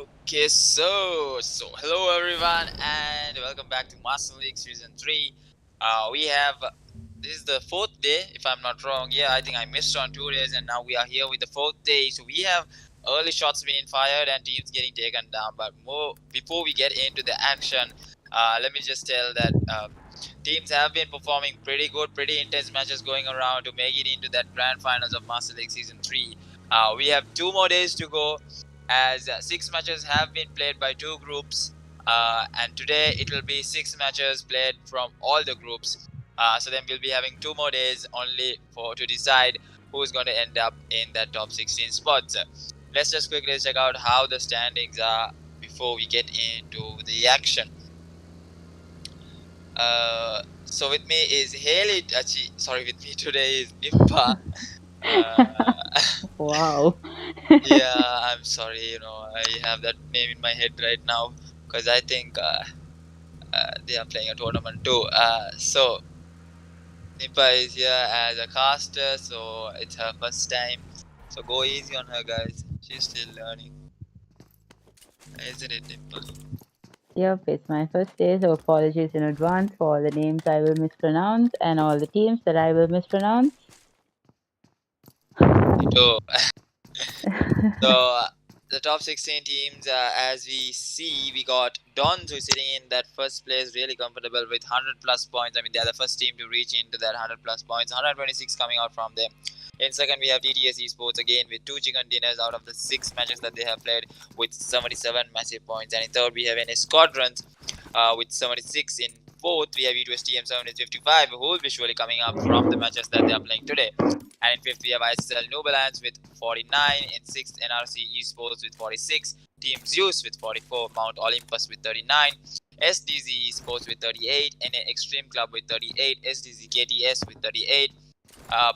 Okay, so hello everyone and welcome back to Master League Season 3. We have, this is the 4th day if I'm not wrong. Yeah, I think I missed on 2 days and now we are here with the 4th day. So we have early shots being fired and teams getting taken down. But before we get into the action, let me just tell that teams have been performing pretty good, pretty intense matches going around to make it into that grand finals of Master League Season 3. We have 2 more days to go, as 6 matches have been played by 2 groups, and today it will be 6 matches played from all the groups. So then we'll be having 2 more days only to decide who's going to end up in that top 16 spots. Let's just quickly check out how the standings are before we get into the action. So with me is Haley. With me today is Nippa. Wow. Yeah, I'm sorry, I have that name in my head right now because I think they are playing a tournament too. So Nippa is here as a caster, so it's her first time. So go easy on her, guys. She's still learning, isn't it, Nippa? Yep, it's my first day, so apologies in advance for all the names I will mispronounce and all the teams that I will mispronounce. So the top 16 teams, as we see, we got Dons, who's sitting in that first place, really comfortable with 100 plus points. I mean, they're the first team to reach into that 100 plus points. 126 coming out from them. In second, we have TTS Esports again with 2 chicken dinners out of the 6 matches that they have played with 77 massive points. And in third, we have NA Squadrons with 76. In fourth, we have E2STM7 with 55, who will be surely coming up from the matches that they are playing today. And in fifth, we have ISSL Noob with 49. In sixth, NRC Esports with 46. Team ZEUS with 44. Mount Olympus with 39. SDZ Esports with 38. NA XTreme Club with 38. SDZKTS with 38.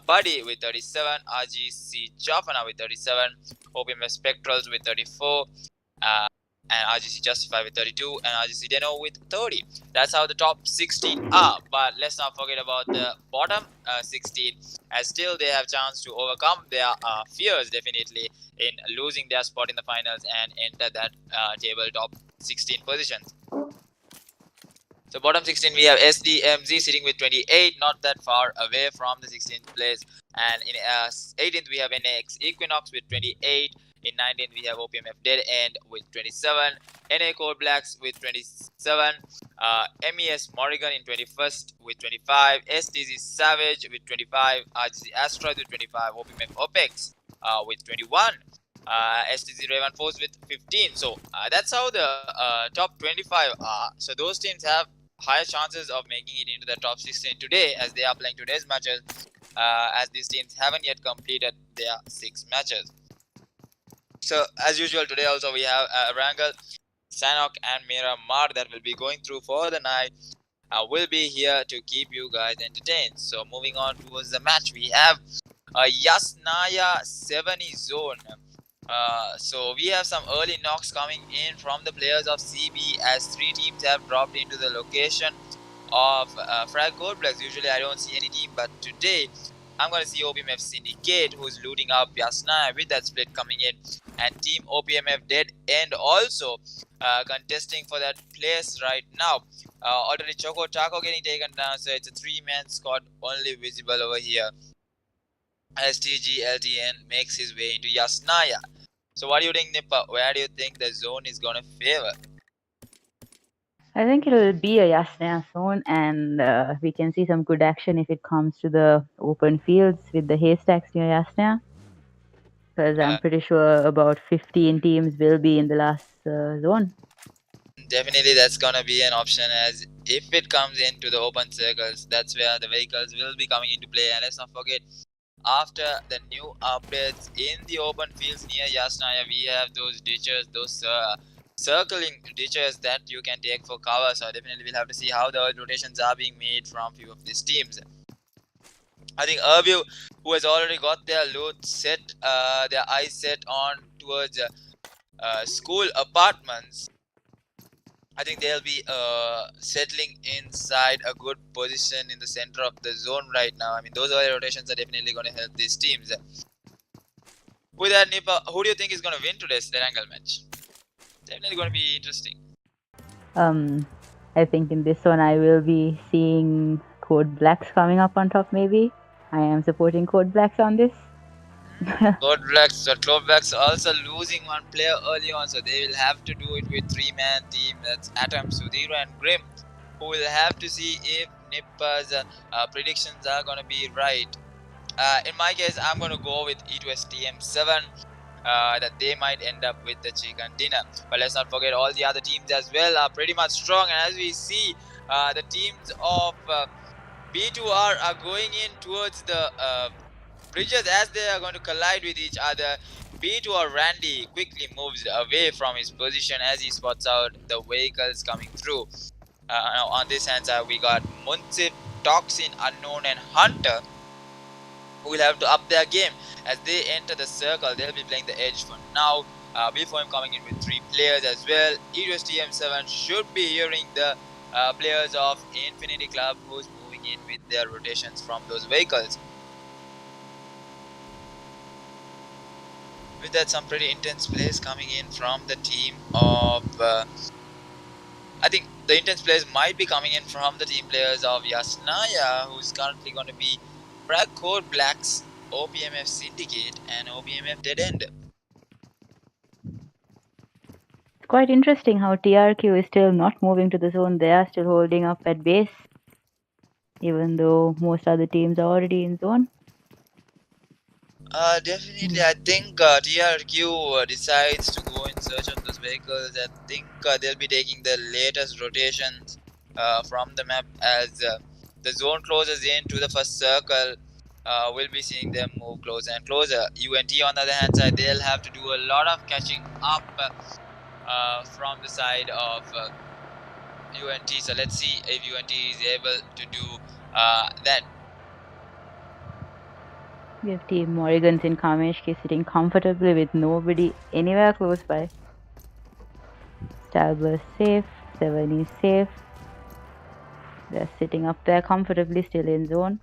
BADI with 37. RGCxJFN with 37. OPMF Spectrals with 34. And RGCxJFN with 32, and RGC DENO with 30. That's how the top 16 are. But let's not forget about the bottom 16, as still they have chance to overcome their fears, definitely, in losing their spot in the finals and enter that table top 16 positions. So bottom 16, we have SDMZ sitting with 28, not that far away from the 16th place. And in 18th, we have NX EQUINOX with 28. In 19th, we have OPMF DEADEND with 27. NA CodeBlacks with 27. MES MORRIGAN in 21st with 25. STZ Savage with 25. RGC ASTEROIDS with 25. OPMF Opex with 21. STZ Raven Force with 15. So that's how the top 25 are. So those teams have higher chances of making it into the top 16 today, as they are playing today's matches, as these teams haven't yet completed their 6 matches. So as usual, today also we have Erangel, Sanhok and Miramar that will be going through for the night. Will be here to keep you guys entertained. So moving on towards the match, we have Yasnaya 70 zone. So we have some early knocks coming in from the players of CB, as 3 teams have dropped into the location of Frag CodeBlacks. Usually I don't see any team, but today I'm going to see OPMF Syndicate, who's looting up Yasnaya with that split coming in, and Team OPMF DEADEND also contesting for that place right now. Already Choco Taco getting taken down, so it's a 3-man squad only visible over here, as TGLTN makes his way into Yasnaya. So what do you think, Nippa? Where do you think the zone is going to favor? I think it will be a Yasnaya zone, and we can see some good action if it comes to the open fields with the haystacks near Yasnaya. Because I'm pretty sure about 15 teams will be in the last zone. Definitely that's gonna be an option, as if it comes into the open circles, that's where the vehicles will be coming into play. And let's not forget, after the new updates in the open fields near Yasnaya, we have those ditches, those circling ditches that you can take for cover. So definitely we'll have to see how the rotations are being made from few of these teams. I think Erbiv, who has already got their loot set, their eyes set on towards school apartments, I think they'll be settling inside a good position in the center of the zone right now. I mean, those early rotations are definitely going to help these teams. With that, Nippa, who do you think is going to win today's Erangel match? Definitely going to be interesting. I think in this one I will be seeing CodeBlacks coming up on top. Maybe I am supporting CodeBlacks on this. CodeBlacks also losing one player early on, so they will have to do it with 3-man team. That's Atom, Sudhir, and Grim, who will have to see if Nippa's predictions are gonna be right. In my case, I'm gonna go with E2STM7. That they might end up with the chicken dinner. But let's not forget all the other teams as well are pretty much strong. And as we see, the teams of B2R are going in towards the bridges as they are going to collide with each other. B2R Randy quickly moves away from his position as he spots out the vehicles coming through. Now on this hand side, we got Munsif, Toxin, Unknown, and Hunter, who will have to up their game as they enter the circle. They'll be playing the edge for now. B4M coming in with 3 players as well. E2STM7 should be hearing the players of Infinity Club, who's moving in with their rotations from those vehicles. With that, some pretty intense plays coming in from the team of I think the intense players might be coming in from the team players of Yasnaya, who's currently going to be CodeBlacks, OPMF Syndicate, and OPMF DEADEND. It's quite interesting how TRQ is still not moving to the zone. They are still holding up at base, even though most other teams are already in zone. Definitely, I think TRQ decides to go in search of those vehicles. I think they'll be taking the latest rotations from the map as the zone closes in to the first circle. We'll be seeing them move closer and closer. UNT on the other hand side, they'll have to do a lot of catching up from the side of UNT. So let's see if UNT is able to do that. We have Team Morrigan's in Kameshki sitting comfortably with nobody anywhere close by. Stalber safe, 7 is safe. They're sitting up there comfortably, still in zone.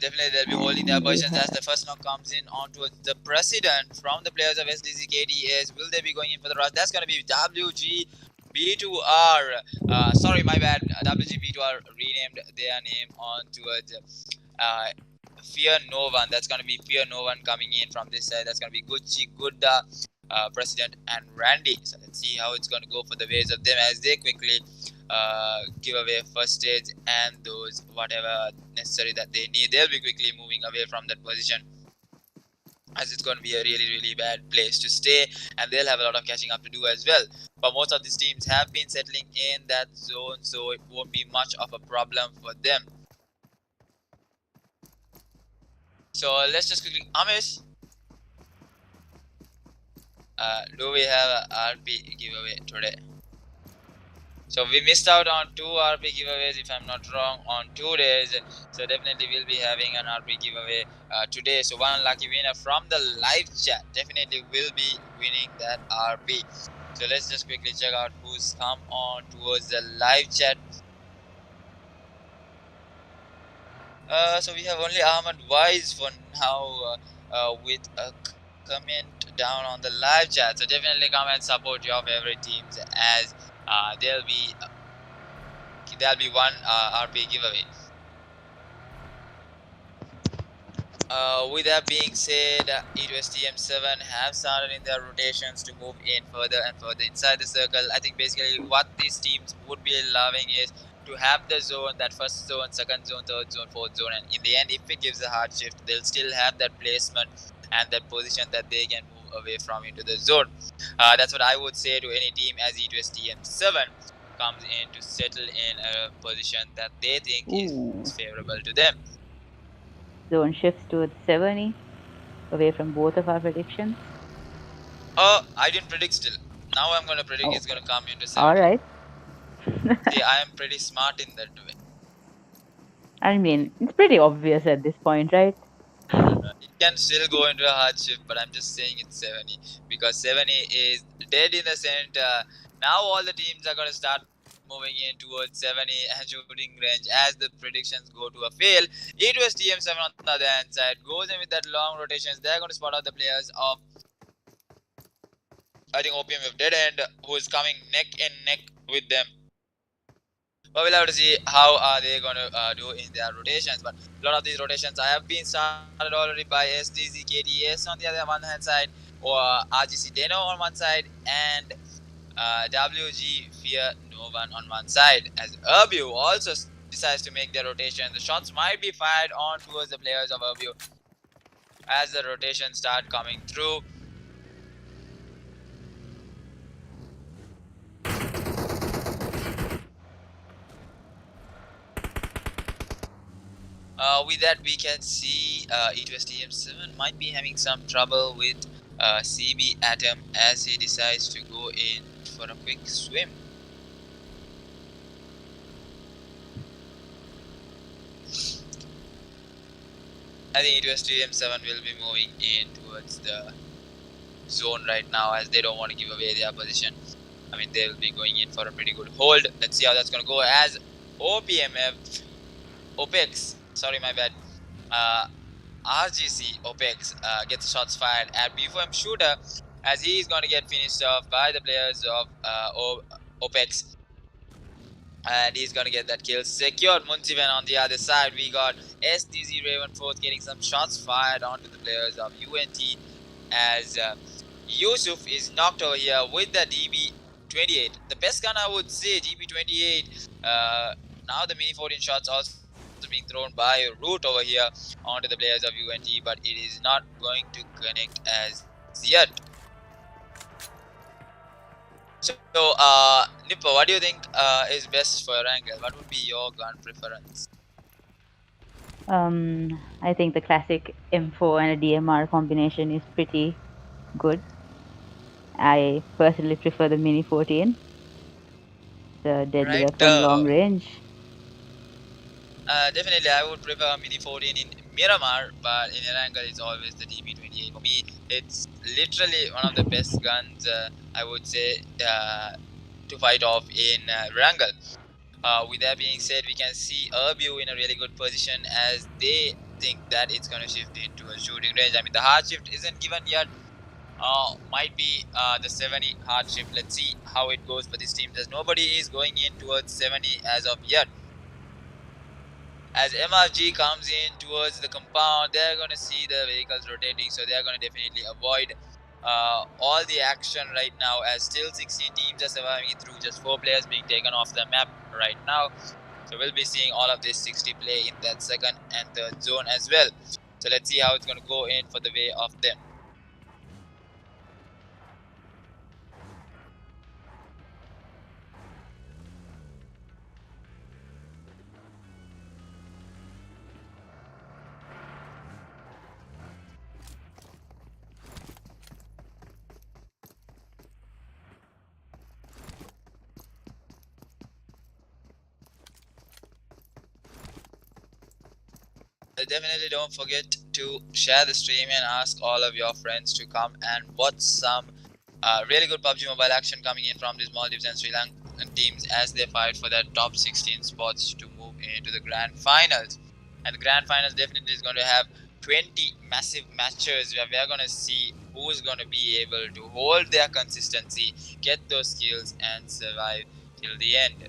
Definitely they'll be holding their positions as the first knock comes in onto the president from the players of SDZKDS. Will they be going in for the rush? That's going to be WG B2R. Sorry, my bad. WG B2R renamed their name on towards Fear No One. That's going to be Fear No One coming in from this side. That's going to be Gucci, Gudda, President, and Randy. So let's see how it's going to go for the ways of them as they quickly give away first aids and those whatever necessary that they need. They'll be quickly moving away from that position as it's going to be a really bad place to stay, and they'll have a lot of catching up to do as well. But most of these teams have been settling in that zone, so it won't be much of a problem for them. So let's just quickly, Amish, do we have a RP giveaway today? So we missed out on 2 RP giveaways, if I'm not wrong, on 2 days. So definitely we'll be having an RP giveaway today. So one lucky winner from the live chat definitely will be winning that RP. So let's just quickly check out who's come on towards the live chat. So we have only Ahmad Wise for now with a comment down on the live chat. So definitely come and support your favorite teams as there'll be one RP giveaway. With that being said, E2STM7 have started in their rotations to move in further and further inside the circle. I think basically what these teams would be loving is to have the zone, that first zone, second zone, third zone, fourth zone, and in the end, if it gives a hard shift, they'll still have that placement and that position that they can move away from into the zone. That's what I would say to any team as E2STM7 comes in to settle in a position that they think is favorable to them. Zone shifts to 70, away from both of our predictions. Oh, I didn't predict still. Now I'm going to predict it's going to come into 70. Alright. See, I am pretty smart in that way. I mean, it's pretty obvious at this point, right? It can still go into a hard shift, but I'm just saying it's 70 because 70 is dead in the center. Now all the teams are going to start moving in towards 70 and shooting range as the predictions go to a fail. E2STM7 on the other hand side goes in with that long rotations. They're going to spot out the players of I think OPMF DEADEND, who is coming neck and neck with them. But we'll have to see how are they going to do in their rotations. But a lot of these rotations have been started already by SDZKTS on the other one hand side, or RGC DENO on one side, and WG Fear No One on one side. As Erbiv also decides to make their rotation, the shots might be fired on towards the players of Erbiv as the rotations start coming through. With that, we can see E2STM7 might be having some trouble with CB Atom as he decides to go in for a quick swim. I think E2STM7 will be moving in towards the zone right now as they don't want to give away their position. I mean, they'll be going in for a pretty good hold. Let's see how that's going to go as OPMF Opex, sorry, my bad. RGC Opex gets shots fired at B4M Shooter as he is going to get finished off by the players of Opex. And he's going to get that kill secured. Muntivan on the other side. We got SDZ Raven 4th getting some shots fired onto the players of UNT as Yusuf is knocked over here with the DB28. The best gun, I would say, DB28. Now the Mini 14 shots also being thrown by Root over here onto the players of UNT, but it is not going to connect as yet. So, Nipper, what do you think is best for Erangel? What would be your gun preference? I think the classic M4 and a DMR combination is pretty good. I personally prefer the Mini 14, the deadly weapon long range. Definitely, I would prefer Mini 14 in Miramar, but in Erangel, it's always the DB28. For me, it's literally one of the best guns, I would say, to fight off in Erangel. With that being said, we can see Erbiv in a really good position as they think that it's going to shift into a shooting range. I mean, the hard shift isn't given yet. Might be the 70 hard shift. Let's see how it goes for this team. As nobody is going in towards 70 as of yet. As MRG comes in towards the compound, they're going to see the vehicles rotating, so they're going to definitely avoid all the action right now, as still 16 teams are surviving it through just 4 players being taken off the map right now. So we'll be seeing all of this 60 play in that second and third zone as well. So let's see how it's going to go in for the way of them. Definitely don't forget to share the stream and ask all of your friends to come and watch some really good PUBG Mobile action coming in from these Maldives and Sri Lankan teams as they fight for their top 16 spots to move into the grand finals. And the grand finals definitely is going to have 20 massive matches where we're going to see who's going to be able to hold their consistency, get those skills, and survive till the end.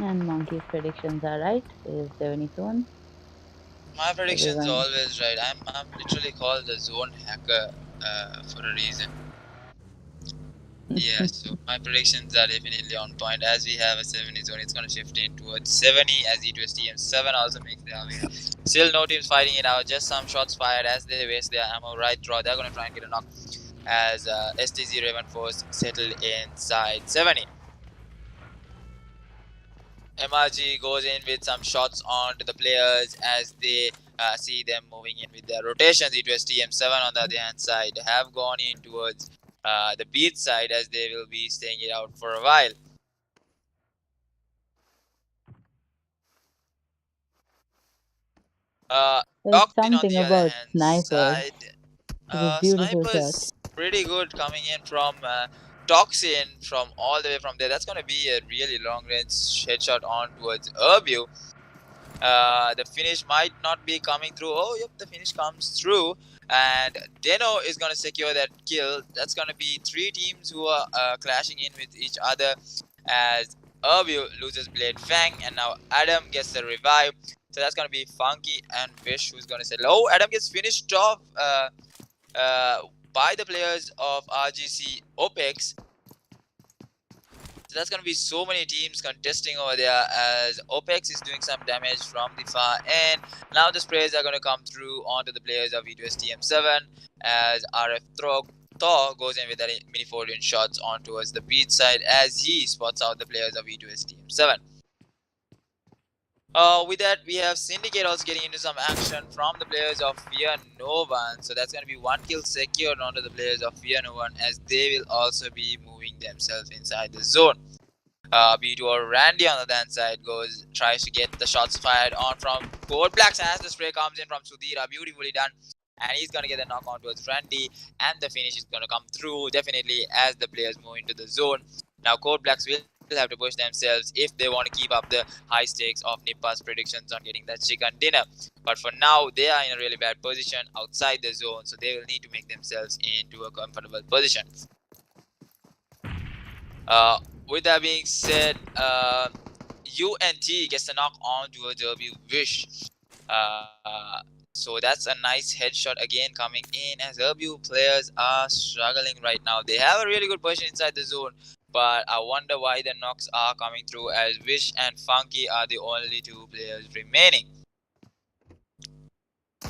And Monkey's predictions are right. There's 70 zones. My prediction's Everyone. always right. I'm literally called the zone hacker for a reason. Yeah, so my predictions are definitely on point. As we have a 70 zone, it's gonna shift in towards 70 as E2STM7 also makes their way. Still no teams fighting it out, just some shots fired as they waste their ammo right through. They're gonna try and get a knock as STZ Raven Force settle inside 70. MRG goes in with some shots onto the players as they see them moving in with their rotations. E2STM7 on the other hand side have gone in towards the beach side as they will be staying it out for a while. There's Doctin on something the other about hand snipers. side, It's a beautiful shot. Sniper's pretty good coming in from Toxin from all the way from there. That's going to be a really long range headshot on towards Erbiv. The finish might not be coming through. Oh, yep, the finish comes through. And DENO is going to secure that kill. That's going to be 3 teams who are clashing in with each other as Erbiv loses Blade Fang. And now Adam gets the revive. So that's going to be Funky and Wish who's going to settle. Oh, Adam gets finished off by the players of RGC Opex. So that's going to be so many teams contesting over there as Opex is doing some damage from the far end. Now the sprays are going to come through onto the players of E2STM7 as RF Thor goes in with that mini 14 shots on towards the beach side as he spots out the players of E2STM7. With that, we have Syndicate also getting into some action from the players of Fear No One. So that's going to be 1 kill secured onto the players of Fear No One as they will also be moving themselves inside the zone. B2 or Randy on the other side tries to get the shots fired on from CodeBlacks as the spray comes in from Sudhira. Beautifully done. And he's going to get the knock on towards Randy. And the finish is going to come through definitely as the players move into the zone. Now CodeBlacks will have to push themselves if they want to keep up the high stakes of Nippa's predictions on getting that chicken dinner. But for now, they are in a really bad position outside the zone. So they will need to make themselves into a comfortable position. With that being said, UNT gets a knock on towards Erbiv Wish. So that's a nice headshot again coming in as Erbiv players are struggling right now. They have a really good position inside the zone, but I wonder why the knocks are coming through as Wish and Funky are the only 2 players remaining. I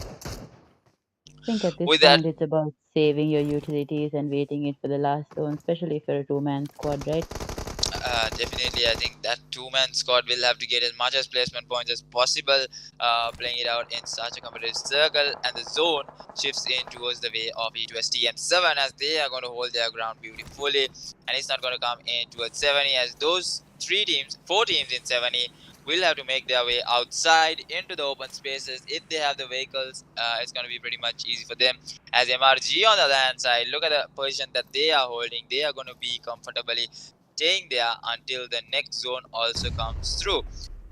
think at this point it's about saving your utilities and waiting it for the last zone, especially if you're a 2-man squad, right? Definitely, I think that 2-man squad will have to get as much as placement points as possible, playing it out in such a competitive circle, and the zone shifts in towards the way of E2STM7 as they are going to hold their ground beautifully, and it's not going to come in towards 70 as those 4 teams in 70 will have to make their way outside into the open spaces. If they have the vehicles, it's going to be pretty much easy for them. As MRG on the other hand side, look at the position that they are holding. They are going to be comfortably staying there until the next zone also comes through.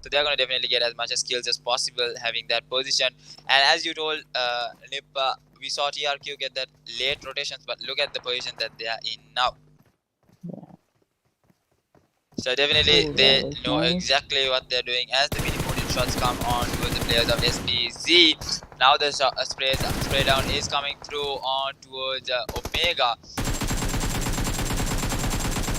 So they're going to definitely get as much as kills as possible having that position. And as you told Nippa, we saw TRQ get that late rotations, but look at the position that they are in now. Yeah. So definitely they know exactly what they're doing as the mini 14 shots come on towards the players of SDZ. Now the spray down is coming through on towards Omega.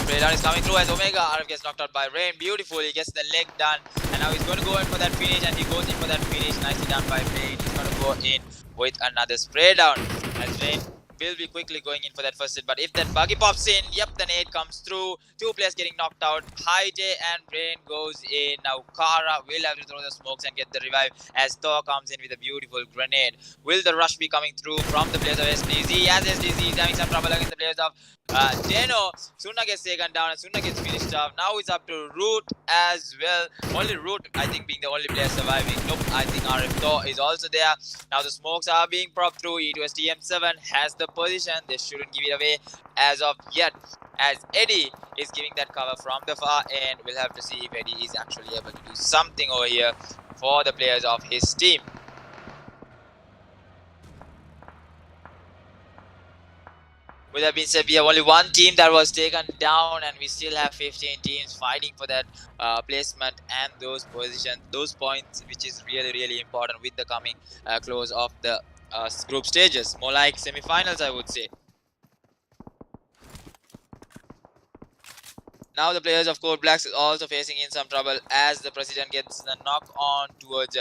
Spray down is coming through as Omega. RF gets knocked out by Rain. Beautiful. He gets the leg done. And now he's going to go in for that finish. And he goes in for that finish. Nicely done by Rain. He's going to go in with another spray down. As Rain will be quickly going in for that first hit. But if that buggy pops in, yep, the nade comes through. 2 players getting knocked out. Haide and Rain goes in. Now Kara will have to throw the smokes and get the revive as Thor comes in with a beautiful grenade. Will the rush be coming through from the players of SDZ? As SDZ is having some trouble against the players of DENO. Sunna gets taken down and Sunna gets finished off. Now it's up to Root as well. Only Root, I think, being the only player surviving. Nope, I think RF Thor is also there. Now the smokes are being propped through. E2STM7 has the position. They shouldn't give it away as of yet. As Eddie is giving that cover from the far end. We'll have to see if Eddie is actually able to do something over here for the players of his team. With that being said, we have only one team that was taken down, and we still have 15 teams fighting for that placement and those positions, those points, which is really important with the coming close of the group stages. More like semi-finals, I would say. Now the players of CodeBlacks is also facing in some trouble as the president gets the knock on towards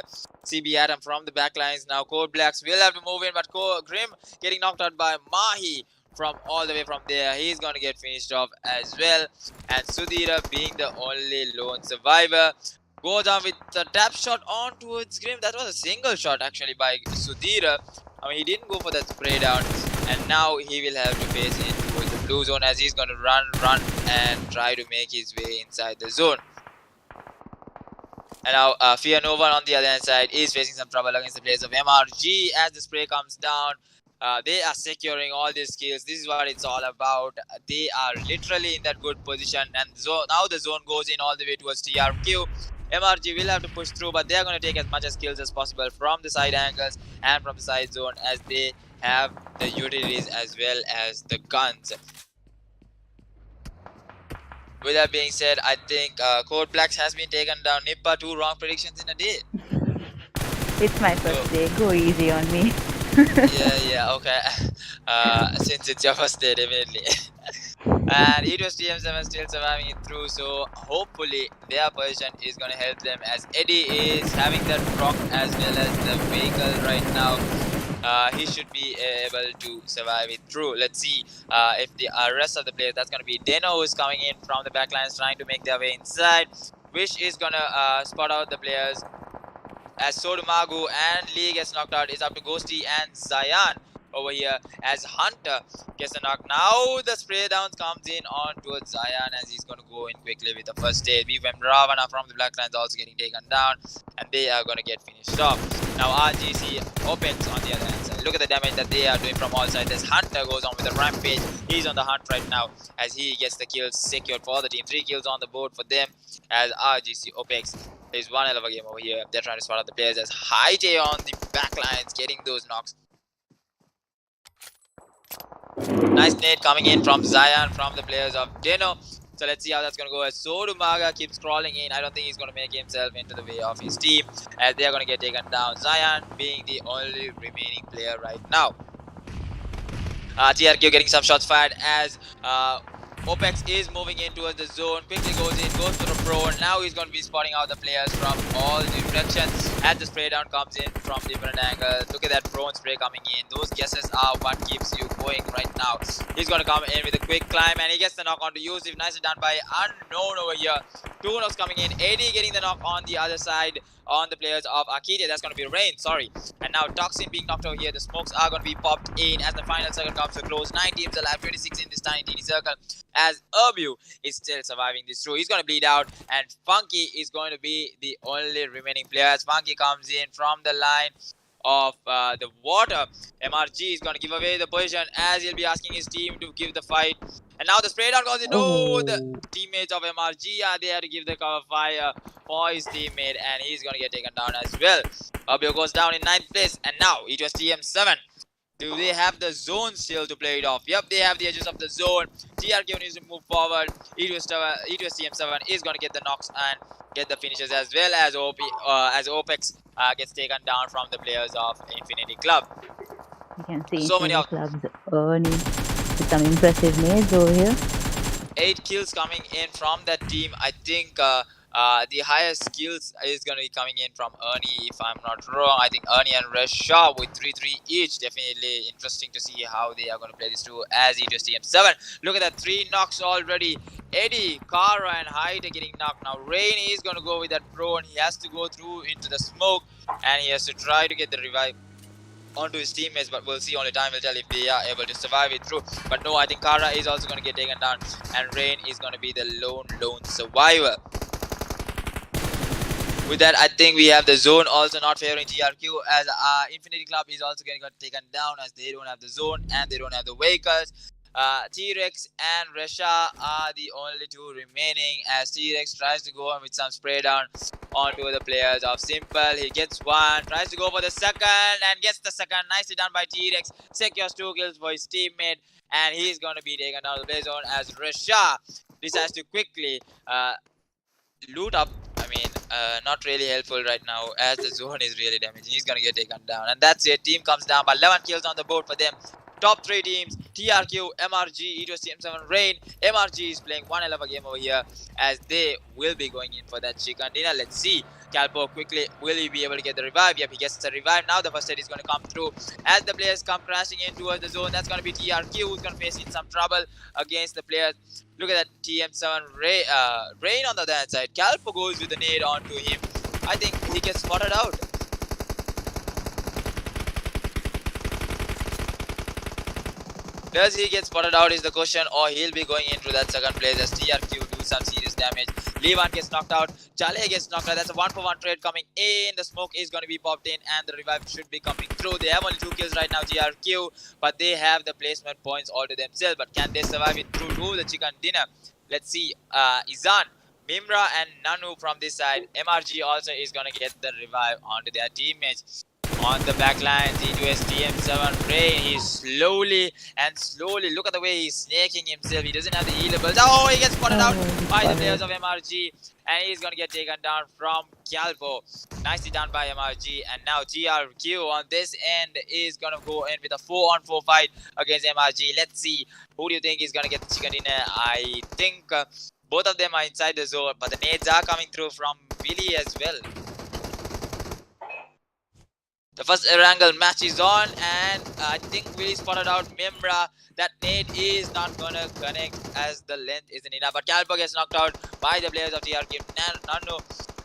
CB Atom from the backlines. Now CodeBlacks will have to move in, but Grim getting knocked out by Mahi from all the way from there. He's going to get finished off as well. And Sudhira, being the only lone survivor, goes down with the tap shot on towards Grim. That was a single shot actually by Sudhira. I mean, he didn't go for that spray down, and now he will have to face in towards the blue zone as he's going to run and try to make his way inside the zone. And now Fear No One on the other hand side is facing some trouble against the players of MRG as the spray comes down. They are securing all these kills. This is what it's all about. They are literally in that good position, and now the zone goes in all the way towards TRQ. MRG will have to push through, but they are going to take as much as kills as possible from the side angles and from the side zone, as they have the utilities as well as the guns. With that being said, I think CodeBlacks has been taken down. Nippa, 2 wrong predictions in a day. It's my first day. Go easy on me. yeah, okay. Since it's your first day, definitely. And it was TM7 still surviving it through, so hopefully their position is going to help them, as Eddie is having that rock as well as the vehicle right now. He should be able to survive it through. Let's see if the rest of the players, that's going to be DENO, is coming in from the backlines trying to make their way inside. Wish is going to spot out the players, as Sodumagu and Lee gets knocked out. It's up to Ghosty and Zayan over here, as Hunter gets a knock. Now the spray downs comes in on towards Zayan, as he's going to go in quickly with the first aid. B4M Ravana from the black lines also getting taken down, and they are going to get finished off. Now RGC Opex on the other hand side. Look at the damage that they are doing from all sides. As Hunter goes on with a rampage. He's on the hunt right now as he gets the kills secured for the team. 3 kills on the board for them, as RGC Opex is one hell of a game over here. They're trying to spot out the players, as Haite on the back lines getting those knocks. Nice nade coming in from Zayan from the players of DENO. So let's see how that's going to go, as Sodumaga keeps crawling in. I don't think he's going to make himself into the way of his team, as they are going to get taken down. Zayan being the only remaining player right now. TRQ getting some shots fired as Opex is moving in towards the zone. Quickly goes in, goes to the pro, and now he's going to be spotting out the players from all directions as the spray down comes in from different angles. Look at that prone spray coming in. Those guesses are what keeps you going right now. He's going to come in with a quick climb, and he gets the knock on to Yusuf. Nicely done by Unknown over here. 2 knocks coming in. AD getting the knock on the other side on the players of Arcadia. That's going to be Rain, sorry. And now Toxin being knocked over here. The smokes are going to be popped in as the final circle comes to close. 9 teams alive, 26 in this tiny teeny circle, as Erbiv is still surviving this through. He's going to bleed out, and Funky is going to be the only remaining player as Funky comes in from the line of the water. MRG is going to give away the position as he'll be asking his team to give the fight. And now the spray down goes in. Oh, the teammates of MRG are there to give the cover fire for his teammate, and he's going to get taken down as well. Erbiv goes down in 9th place, and now it was TM7. Do they have the zone still to play it off? Yep, they have the edges of the zone. TRQ needs to move forward. EQUINOX TM7 is going to get the knocks and get the finishes, as well as Opex gets taken down from the players of Infinity Club. You can see So Infinity Club's earning with some impressive nades over here. 8 kills coming in from that team. I think the highest kills is going to be coming in from Ernie, if I'm not wrong. I think Ernie and Resha with 3-3 each. Definitely interesting to see how they are going to play this through, as it was TM7. Look at that, 3 knocks already. Eddie, Kara and Hyde are getting knocked. Now Rain is going to go with that pro, and he has to go through into the smoke, and he has to try to get the revive onto his teammates, but we'll see. Only time will tell if they are able to survive it through. But no, I think Kara is also going to get taken down, and Rain is going to be the lone survivor. With that, I think we have the zone also not favoring TRQ, as Infinity Club is also getting taken down, as they don't have the zone and they don't have the vehicles. T-Rex and Resha are the only two remaining, as T-Rex tries to go on with some spray down onto the players of Simple. He gets one, tries to go for the second and gets the second. Nicely done by T-Rex. Secures 2 kills for his teammate, and he's going to be taken down the play zone as Resha decides to quickly loot up. I mean, not really helpful right now, as the zone is really damaging. He's gonna get taken down, and that's it. Team comes down by 11 kills on the board for them. Top 3 teams: TRQ, MRG, E2S TM7, Rain. MRG is playing one hell of a game over here, as they will be going in for that chicken dinner. Let's see. Calpo quickly, will he be able to get the revive? Yep, he gets the revive. Now the first hit is going to come through as the players come crashing in towards the zone. That's going to be TRQ who's going to face in some trouble against the players. Look at that TM7 Rain on the other hand side. Calpo goes with the nade onto him. I think he gets spotted out. Does he get spotted out is the question, or he'll be going into that second place as TRQ do some serious damage. Levan gets knocked out. Jale gets knocked out. That's a 1-for-1 trade coming in. The smoke is going to be popped in and the revive should be coming through. They have only 2 kills right now, TRQ, but they have the placement points all to themselves. But can they survive it through to the chicken dinner? Let's see. Izan, Mimra and Nanu from this side. MRG also is going to get the revive onto their teammates. On the back line, Z2S TM7 Rain, he's slowly, look at the way he's snaking himself. He doesn't have the healables. Oh, he gets spotted out by the players of MRG, and he's gonna get taken down from Calpo. Nicely done by MRG, and now TRQ on this end is gonna go in with a 4-on-4 fight against MRG. Let's see, who do you think is gonna get the chicken dinner? I think both of them are inside the zone, but the nades are coming through from Billy as well. The first Erangel match is on, and I think Willie spotted out Mimra. That nade is not gonna connect as the length isn't enough. But Calpo gets knocked out by the players of TRQ. Nano.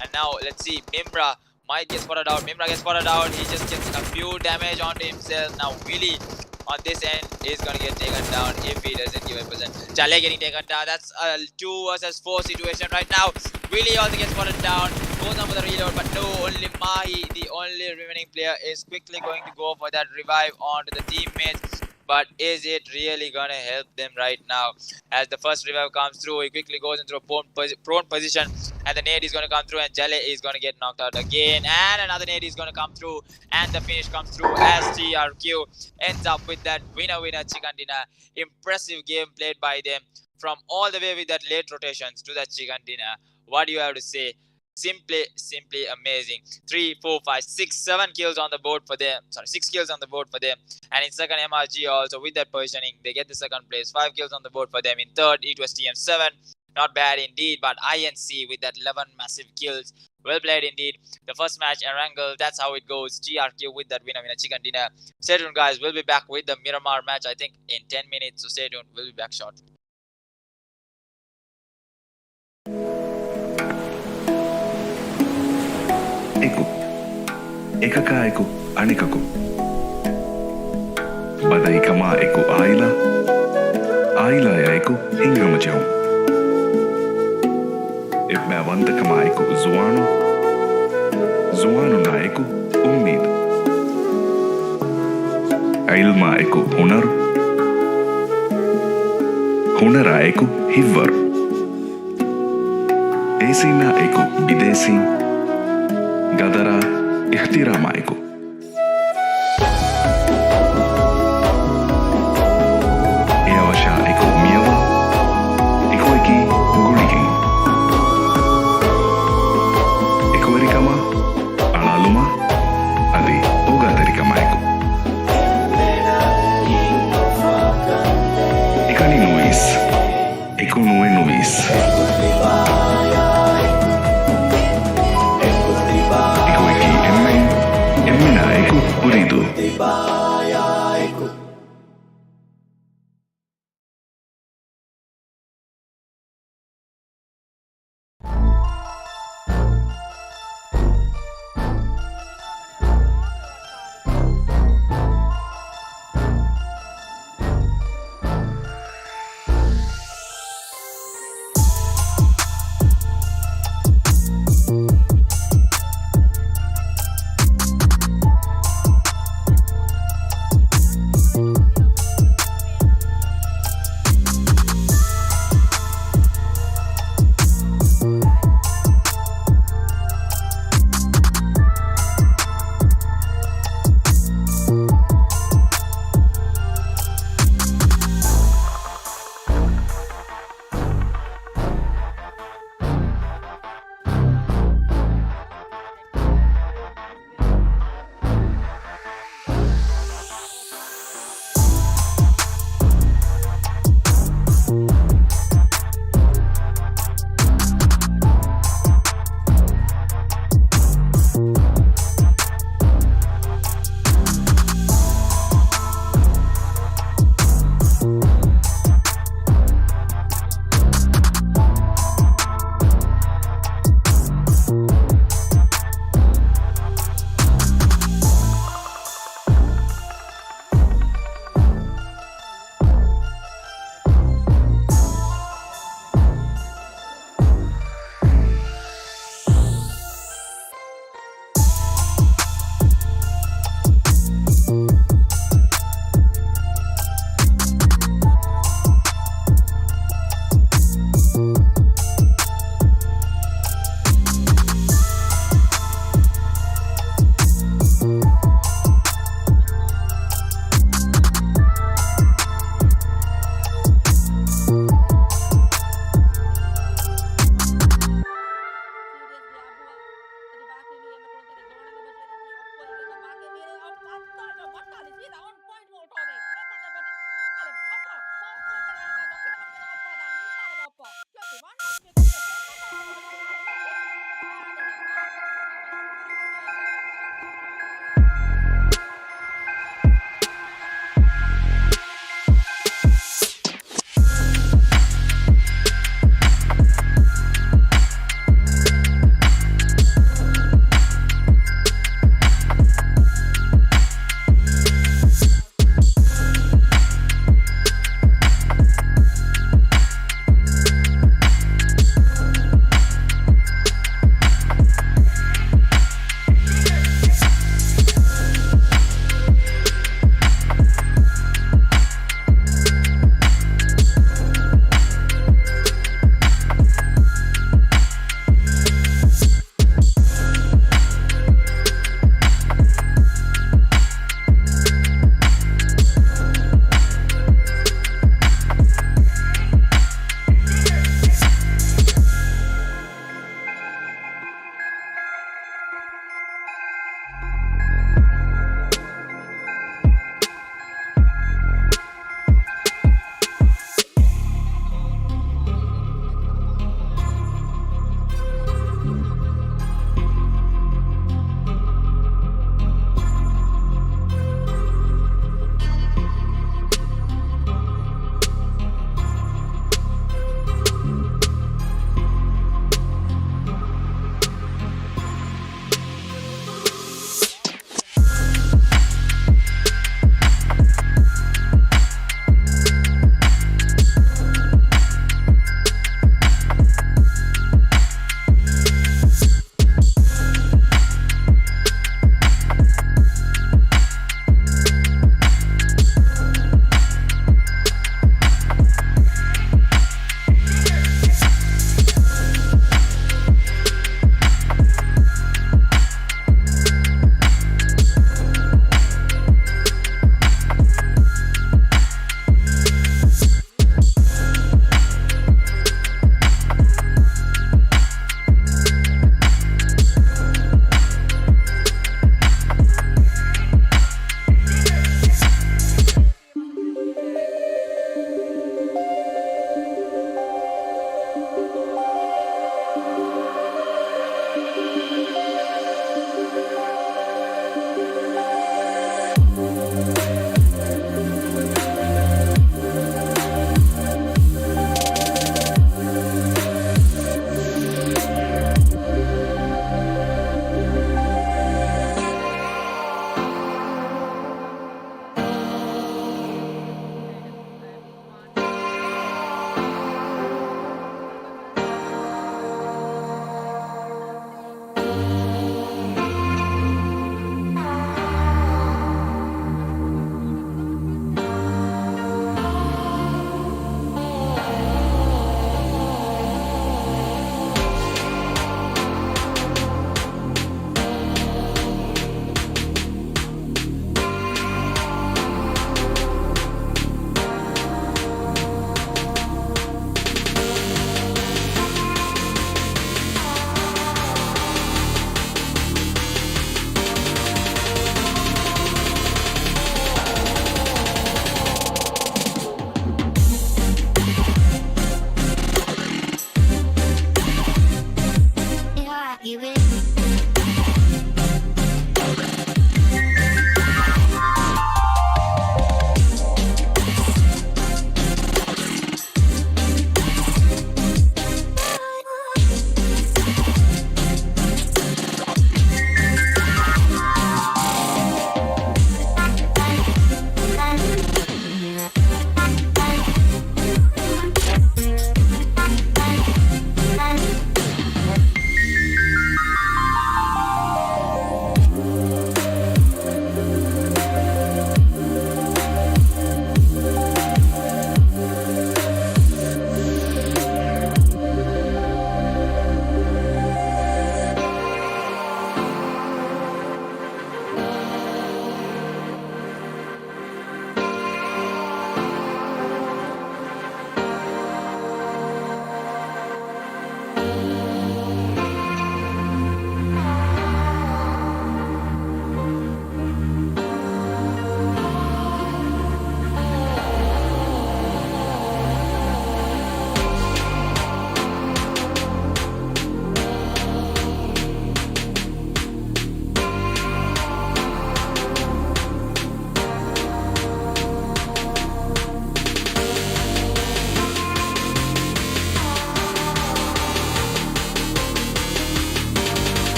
And now let's see, Mimra might get spotted out. Mimra gets spotted out. He just gets a few damage onto himself. Now Willie on this end is gonna get taken down if he doesn't give a percent. Chale getting taken down. That's a 2 versus 4 situation right now. Willie also gets spotted down. Goes on for the reload, but no, only Mahi, the only remaining player, is quickly going to go for that revive onto the teammates. But is it really gonna help them right now? As the first revive comes through, he quickly goes into a prone position, and the nade is gonna come through, and Jale is gonna get knocked out again, and another nade is gonna come through, and the finish comes through as TRQ ends up with that winner chicken dinner. Impressive game played by them from all the way with that late rotations to that chicken dinner. What do you have to say? Simply amazing. 3, 4, 5, 6, 7 kills on the board for them. Sorry, 6 kills on the board for them. And in second, MRG also with that positioning, they get the second place. 5 kills on the board for them. In third, it was TM7. Not bad indeed, but INC with that 11 massive kills. Well played indeed. The first match, Erangel, that's how it goes. TRQ with that winner chicken dinner. Stay tuned, guys. We'll be back with the Miramar match, I think, in 10 minutes. So stay tuned. We'll be back shortly. Ekakaiku anikaku badai kama eku aila yaiku hingamajau ebba wanda kama eku zuanu na eku ummid ilma eku hunara eku hivvar esina eku bidesi gadara ihtiramaiku eawasha iku miyawa ikoiki guligin ikoerikama alaluma adi ogatarikamaiko ikani nuis ikunue nuis ikoiki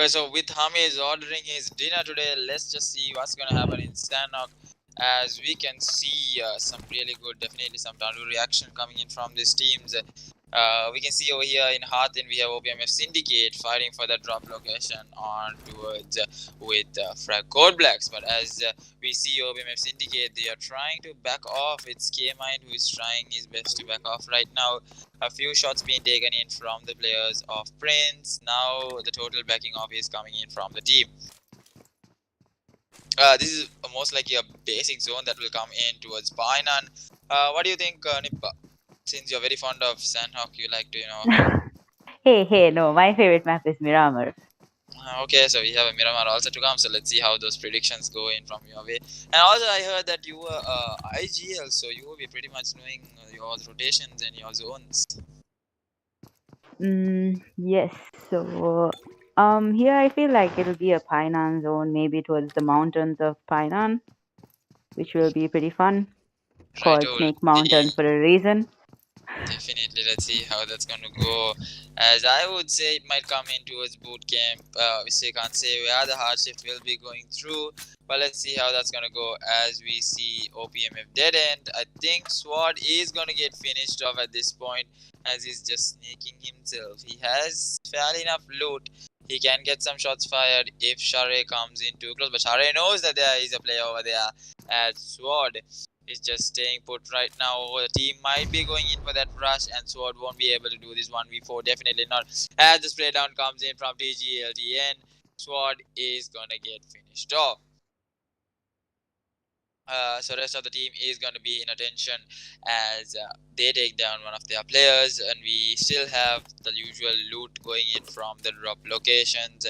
Okay, so with Hamiz ordering his dinner today, let's just see what's gonna happen in Sanhok. As we can see some really good, definitely some downward reaction coming in from these teams. We can see over here in Hathin we have OPMF Syndicate fighting for the drop location on towards with CodeBlacks. But as we see OPMF Syndicate, they are trying to back off. It's K-Mind who is trying his best to back off right now. A few shots being taken in from the players of Prince. Now the total backing off is coming in from the team. This is most likely a basic zone that will come in towards Painan. What do you think, Nippa? Since you're very fond of Sanhok, you like to, Hey, no, my favorite map is Miramar. Okay, so we have a Miramar also to come. So let's see how those predictions go in from your way. And also, I heard that you were IGL, so you will be pretty much knowing your rotations and your zones. Yes. So, here I feel like it'll be a Painan zone, maybe towards the mountains of Painan, which will be pretty fun. Called Snake Mountain for a reason. Definitely, let's see how that's going to go. As I would say, it might come in towards boot camp. We still can't say where the hard shift will be going through, but let's see how that's going to go. As we see OPMF dead end, I think Sword is going to get finished off at this point, as he's just sneaking himself. He has fairly enough loot. He can get some shots fired if Share comes in too close, but Share knows that there is a player over there. As Sword is just staying put right now. The team might be going in for that rush, and Sword won't be able to do this 1v4. Definitely not. As the spray down comes in from TGLTN, Sword is gonna get finished off. So rest of the team is going to be in attention as they take down one of their players, and we still have the usual loot going in from the drop locations.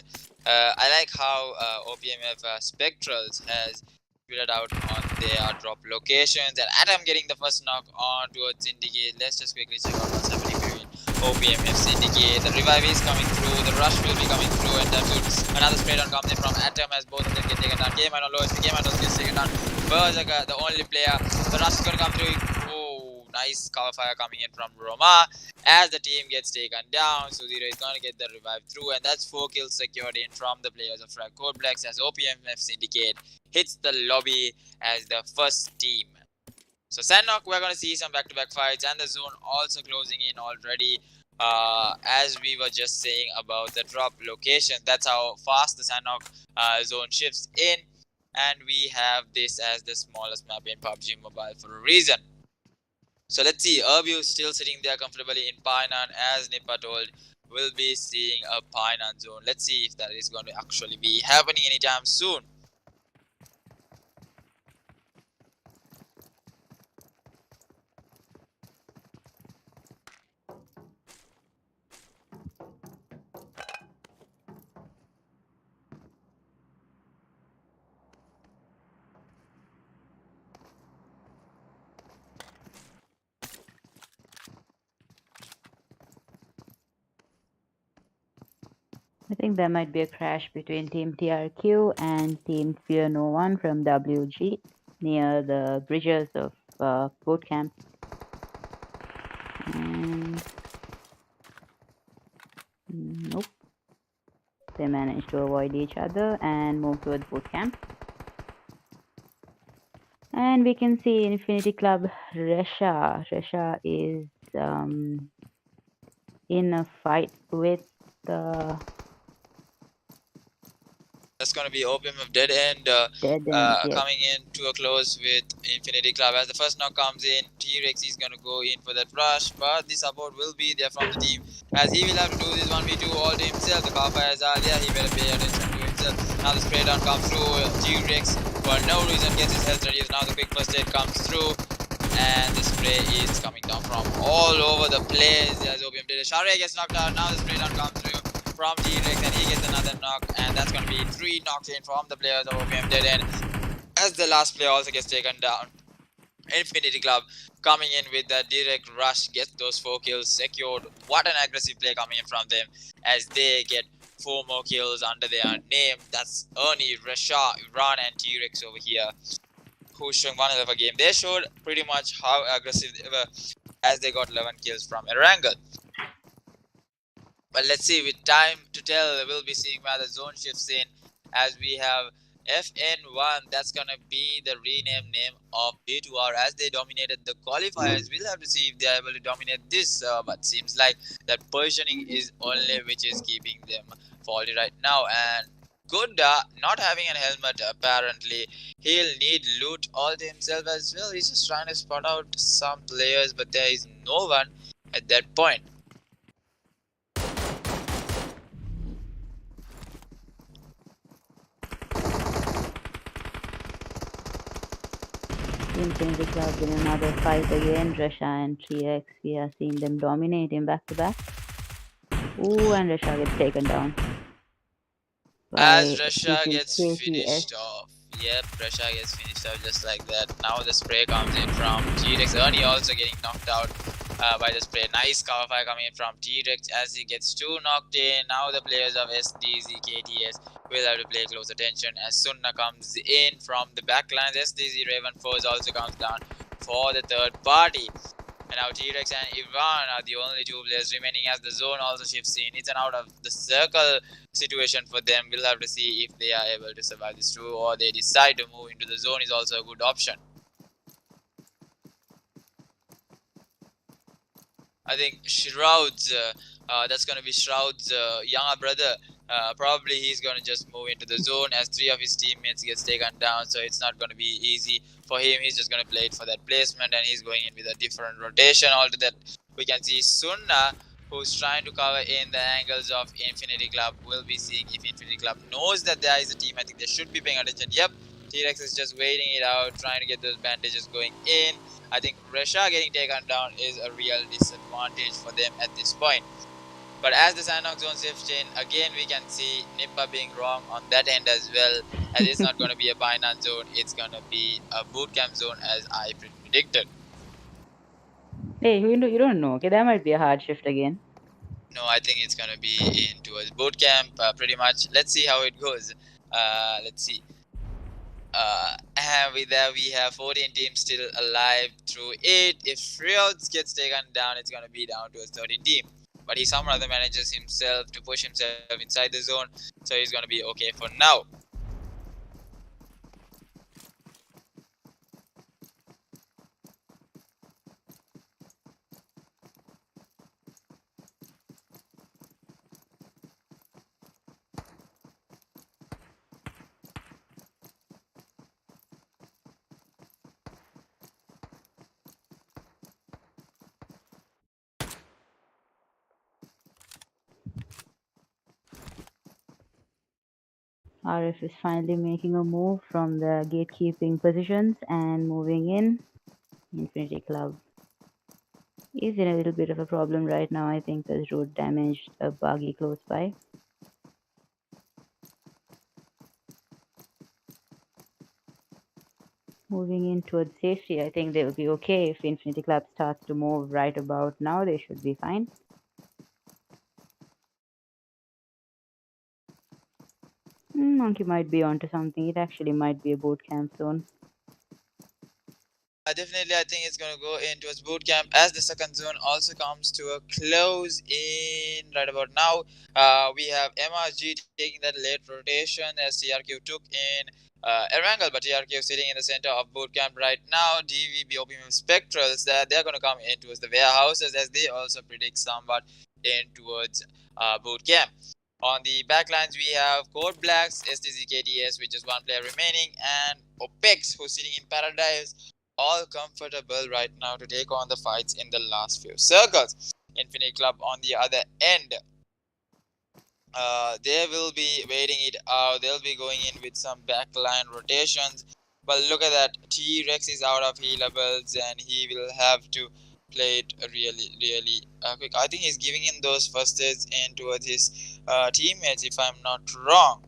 I like how OPMF Spectrals has figured out on their drop locations, and Atom getting the first knock on towards Syndicate. Let's just quickly check out what's happening between OPMF Syndicate. The revive is coming through, the rush will be coming through, and another spray down comes in from Atom as both of them get taken down. K-Man on low HP, K-Man also gets taken down. Berserker, the only player. The rush is going to come through. Oh, nice cover fire coming in from Roma as the team gets taken down. So Zero is going to get the revive through, and that's 4 kills secured in from the players of CodeBlacks as OPMF Syndicate hits the lobby as the first team. So Sanhok, we're going to see some back-to-back fights, and the zone also closing in already. As we were just saying about the drop location, that's how fast the Sanhok zone shifts in. And we have this as the smallest map in PUBG Mobile for a reason. So let's see, Erbiv still sitting there comfortably in Painan, as Nippa told. We'll be seeing a Painan zone. Let's see if that is going to actually be happening anytime soon. I think there might be a crash between Team TRQ and Team Fear No One from WG near the bridges of boot camp. And nope. They managed to avoid each other and move towards boot camp. And we can see Infinity Club Resha. Resha is in a fight with the That's going to be OPMF Dead End, yes. coming in to a close with Infinity Club. As the first knock comes in, T-Rex is going to go in for that rush, but the support will be there from the team, as he will have to do this 1v2 all to himself. The car fire is out there, he better pay attention to himself. Now the spray down comes through, T-Rex for no reason gets his health reduced. Now the quick first aid comes through, and the spray is coming down from all over the place. As OPM did, Share gets knocked out. Now the spray down comes through from T-Rex, and he gets another knock, and that's going to be 3 knocks in from the players of OPM Dead End, as the last player also gets taken down. Infinity Club coming in with that direct rush, gets those 4 kills secured. What an aggressive play coming in from them, as they get 4 more kills under their name. That's Ernie, Resha, Iran, and T-Rex over here, who's showing one hell of a game. They showed pretty much how aggressive they were, as they got 11 kills from Erangel. But let's see, with time to tell, we'll be seeing where the zone shifts in, as we have FN1. That's gonna be the rename name of B2R, as they dominated the qualifiers. We'll have to see if they're able to dominate this, but seems like that positioning is only which is keeping them faulty right now. And Gunda not having a helmet, apparently he'll need loot all to himself as well. He's just trying to spot out some players, but there is no one at that point. Infinity Club in another fight again. Russia and 3x. We are seeing them dominate him back to back. Ooh, and Russia gets taken down. As Russia gets finished off. Yep, Russia gets finished off just like that. Now the spray comes in from T-Rex. Ernie also getting knocked out by the spray. Nice cover fire coming in from T-Rex as he gets 2 knocked in. Now the players of SDZKTS will have to pay close attention as Sunna comes in from the backlines. SDZ Raven Force also comes down for the third party. And now T-Rex and Ivan are the only 2 players remaining as the zone also shifts in. It's an out of the circle situation for them. We'll have to see if they are able to survive this too, or they decide to move into the zone is also a good option. I think Shroud's, that's going to be Shroud's younger brother. Probably he's going to just move into the zone as 3 of his teammates gets taken down, so it's not going to be easy for him. He's just going to play it for that placement, and he's going in with a different rotation. Alto that we can see Sunna, who's trying to cover in the angles of Infinity Club. We'll be seeing if Infinity Club knows that there is a team. I think they should be paying attention. Yep, T-Rex is just waiting it out, trying to get those bandages going in. I think Russia getting taken down is a real disadvantage for them at this point. But as the Sanhok zone shifts in, again we can see Nippa being wrong on that end as well. As it's not going to be a Binance zone, it's going to be a bootcamp zone as I predicted. Hey, you don't know. Okay, that might be a hard shift again. No, I think it's going to be in towards bootcamp pretty much. Let's see how it goes. Let's see. And with that, we have 14 teams still alive through it. If Friods gets taken down, it's going to be down to a 13 team. But he somehow manages himself to push himself inside the zone, so he's going to be okay for now. RF is finally making a move from the gatekeeping positions and moving in. Infinity Club is in a little bit of a problem right now, I think, because road damaged a buggy close by. Moving in towards safety, I think they will be okay. If Infinity Club starts to move right about now, they should be fine. Monkey might be onto something. It actually might be a boot camp zone. Definitely, I think it's going to go in towards boot camp as the second zone also comes to a close in right about now. We have MRG taking that late rotation as TRQ took in Erangel, but TRQ sitting in the center of boot camp right now. DVB OPMF Spectrals, they're going to come in towards the warehouses as they also predict somewhat in towards boot camp. On the backlines, we have CodeBlacks, SDZKTS, with just 1 player remaining, and Opex, who's sitting in Paradise, all comfortable right now to take on the fights in the last few circles. Infinity Club on the other end, they will be waiting it out. They'll be going in with some backline rotations. But look at that, T-Rex is out of healables and he will have to play it really quick. I think he's giving in those first aids in towards his teammates, if I'm not wrong.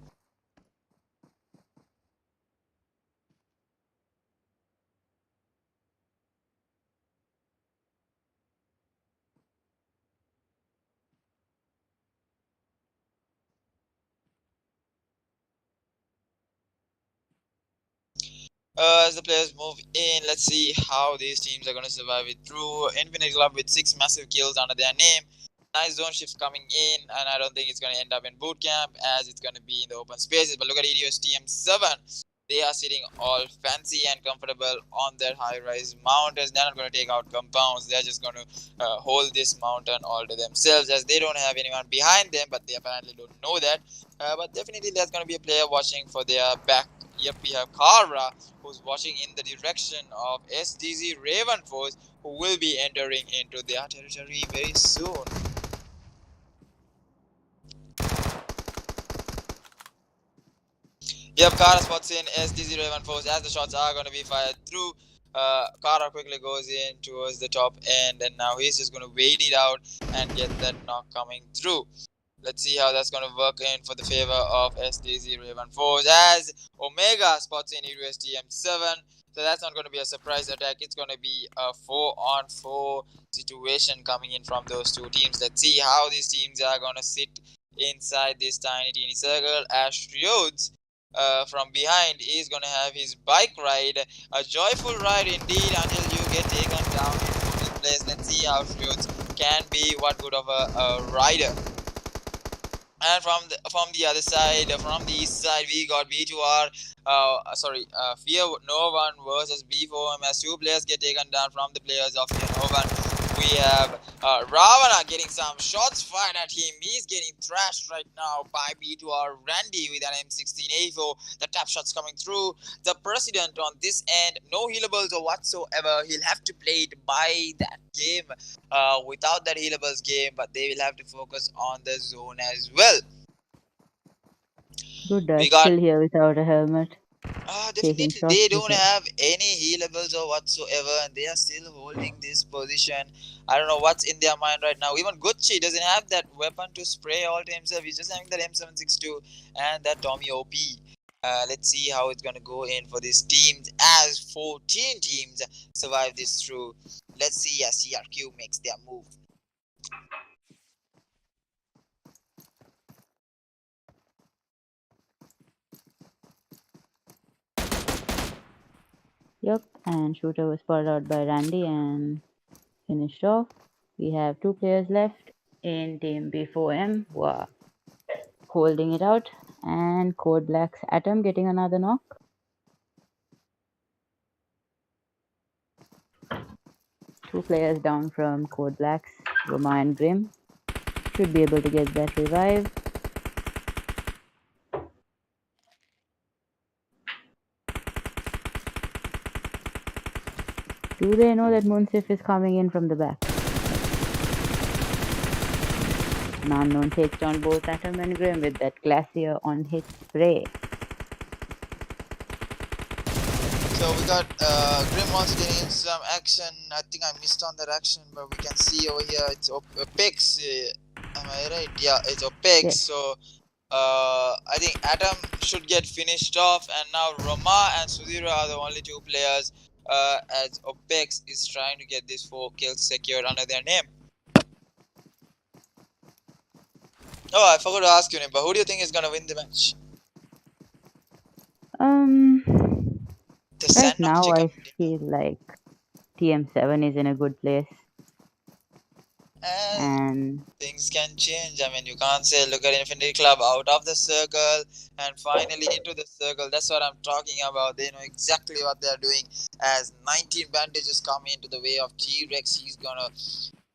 As the players move in, let's see how these teams are going to survive it through. Infinity Club with 6 massive kills under their name. nice zone shift coming in, and I don't think it's going to end up in boot camp as it's going to be in the open spaces. But look at EDO's TM7. They are sitting all fancy and comfortable on their high-rise mountains. They're not going to take out compounds. They're just going to hold this mountain all to themselves, as they don't have anyone behind them, but they apparently don't know that. But definitely there's going to be a player watching for their back. Yep, we have Kara, who's watching in the direction of SDZ Raven Force, who will be entering into their territory very soon. Yep, Kara spots in SDZ Raven Force as the shots are going to be fired through. Kara quickly goes in towards the top end, and now he's just going to wait it out and get that knock coming through. Let's see how that's going to work in for the favor of SDZ Raven Force as Omega spots in EQUINOX TM7. So that's not going to be a surprise attack. It's going to be a 4-on-4 situation coming in from those two teams. Let's see how these teams are going to sit inside this tiny circle. ASTEROIDS from behind is going to have his bike ride. A joyful ride indeed until you get taken down into this place. Let's see how ASTEROIDS can be what good of a rider. And from the other side, from the east side, we got B2R, Fear No One versus B4M as two players get taken down from the players of Fear No One. We have Ravana getting some shots fired at him. He's getting thrashed right now by B2R Randy with an M16A4. The tap shots coming through. The president on this end, no healables or whatsoever. He'll have to play it by that game without that healables game, but they will have to focus on the zone as well. Good still here without a helmet. Definitely they don't have any healables or whatsoever, and they are still holding this position. I don't know what's in their mind right now. Even Gucci doesn't have that weapon to spray all to himself. He's just having that M762 and that Tommy OP. Let's see how it's gonna go in for these teams as 14 teams survive this through. Let's see as CRQ makes their move. Yep, and shooter was spotted out by Randy and finished off. We have two players left in team B4M who are holding it out, and CodeBlacks Atom getting another knock. Two players down from CodeBlacks, Roma and Grim. Should be able to get that revive. Do they know that Munsif is coming in from the back? An unknown takes down both Atom and Grim with that Glacier on hit spray. So we got Grim also getting into some action. I think I missed on that action, but we can see over here it's Opex. Am I right? Yeah, it's Opex. Yes. So I think Atom should get finished off, and now Roma and Sudhira are the only two players as Opex is trying to get these 4 kills secured under their name. Oh, I forgot to ask you, but who do you think is gonna win the match? Right now I feel like TM7 is in a good place. And things can change. I mean, you can't say, look at Infinity Club out of the circle and finally into the circle. That's what I'm talking about. They know exactly what they're doing. As 19 bandages come into the way of T-Rex, he's gonna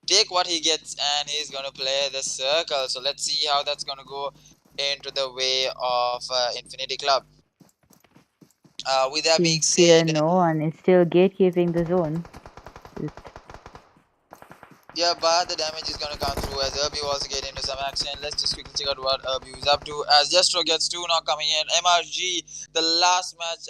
take what he gets and he's gonna play the circle. So let's see how that's gonna go into the way of Infinity Club. With that being said, no one is still gatekeeping the zone. Yeah, but the damage is gonna come through as Erbiv also get into some action. Let's just quickly check out what Erbiv is up to. As Jestro gets 2 knock coming in. MRG, the last match,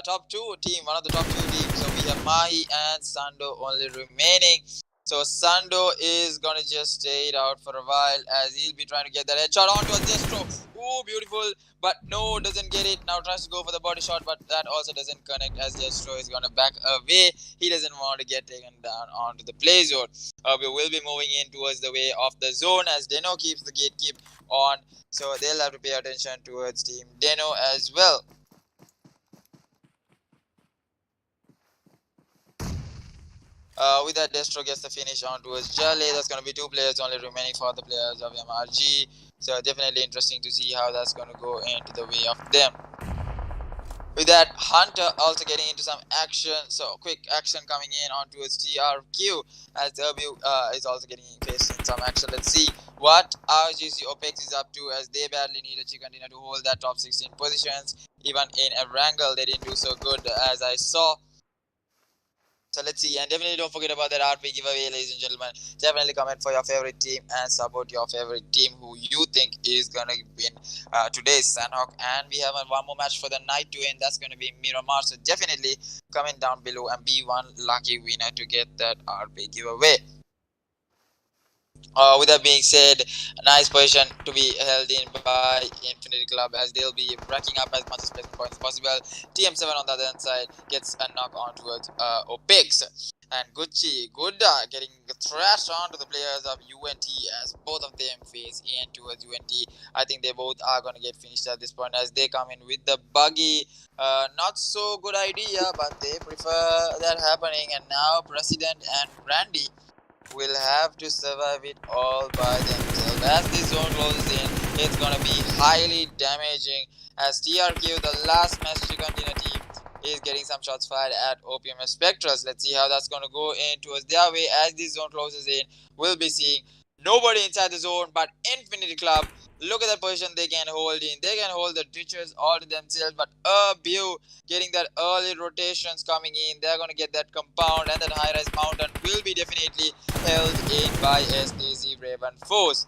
top 2 team, one of the top 2 teams. So we have Mahi and Sando only remaining. So Sando is gonna just stay it out for a while as he'll be trying to get that headshot onto a Jestro. Ooh, beautiful. But no, doesn't get it. Now tries to go for the body shot, but that also doesn't connect as Jestro is gonna back away. He doesn't want to get taken down onto the play zone. We will be moving in towards the way of the zone as DENO keeps the gatekeep on. So they'll have to pay attention towards team DENO as well. With that, Destro gets the finish on towards Jale. That's going to be 2 players only remaining for the players of MRG. So definitely interesting to see how that's going to go into the way of them. With that, Hunter also getting into some action. So quick action coming in on towards TRQ as Erbiv is also getting faced in some action. Let's see what RGC Opex is up to as they badly need a chicken dinner to hold that top 16 positions. Even in Erangel, they didn't do so good as I saw. So let's see, and definitely don't forget about that RP giveaway, ladies and gentlemen. Definitely comment for your favorite team and support your favorite team who you think is gonna win today's Sanhok. And we have one more match for the night to end. That's gonna be Miramar. So definitely comment down below and be one lucky winner to get that RP giveaway. With that being said, a nice position to be held in by Infinity Club as they'll be racking up as much as placement points as possible. TM7 on the other side gets a knock on towards Opex. And Gucci, Gudda getting thrashed onto the players of UNT as both of them face in towards UNT. I think they both are going to get finished at this point as they come in with the buggy. Not so good idea, but they prefer that happening. And now President and Randy will have to survive it all by themselves. As this zone closes in, it's gonna be highly damaging as TRQ, the last match chicken dinner team, is getting some shots fired at OPMF Spectrals. Let's see how that's gonna go in towards their way as this zone closes in. We'll be seeing nobody inside the zone but Infinity Club. Look at that position they can hold in. They can hold the ditches all to themselves, but Erbiv getting that early rotations coming in. They're going to get that compound, and that high-rise mountain will be definitely held in by SDZ Raven Force.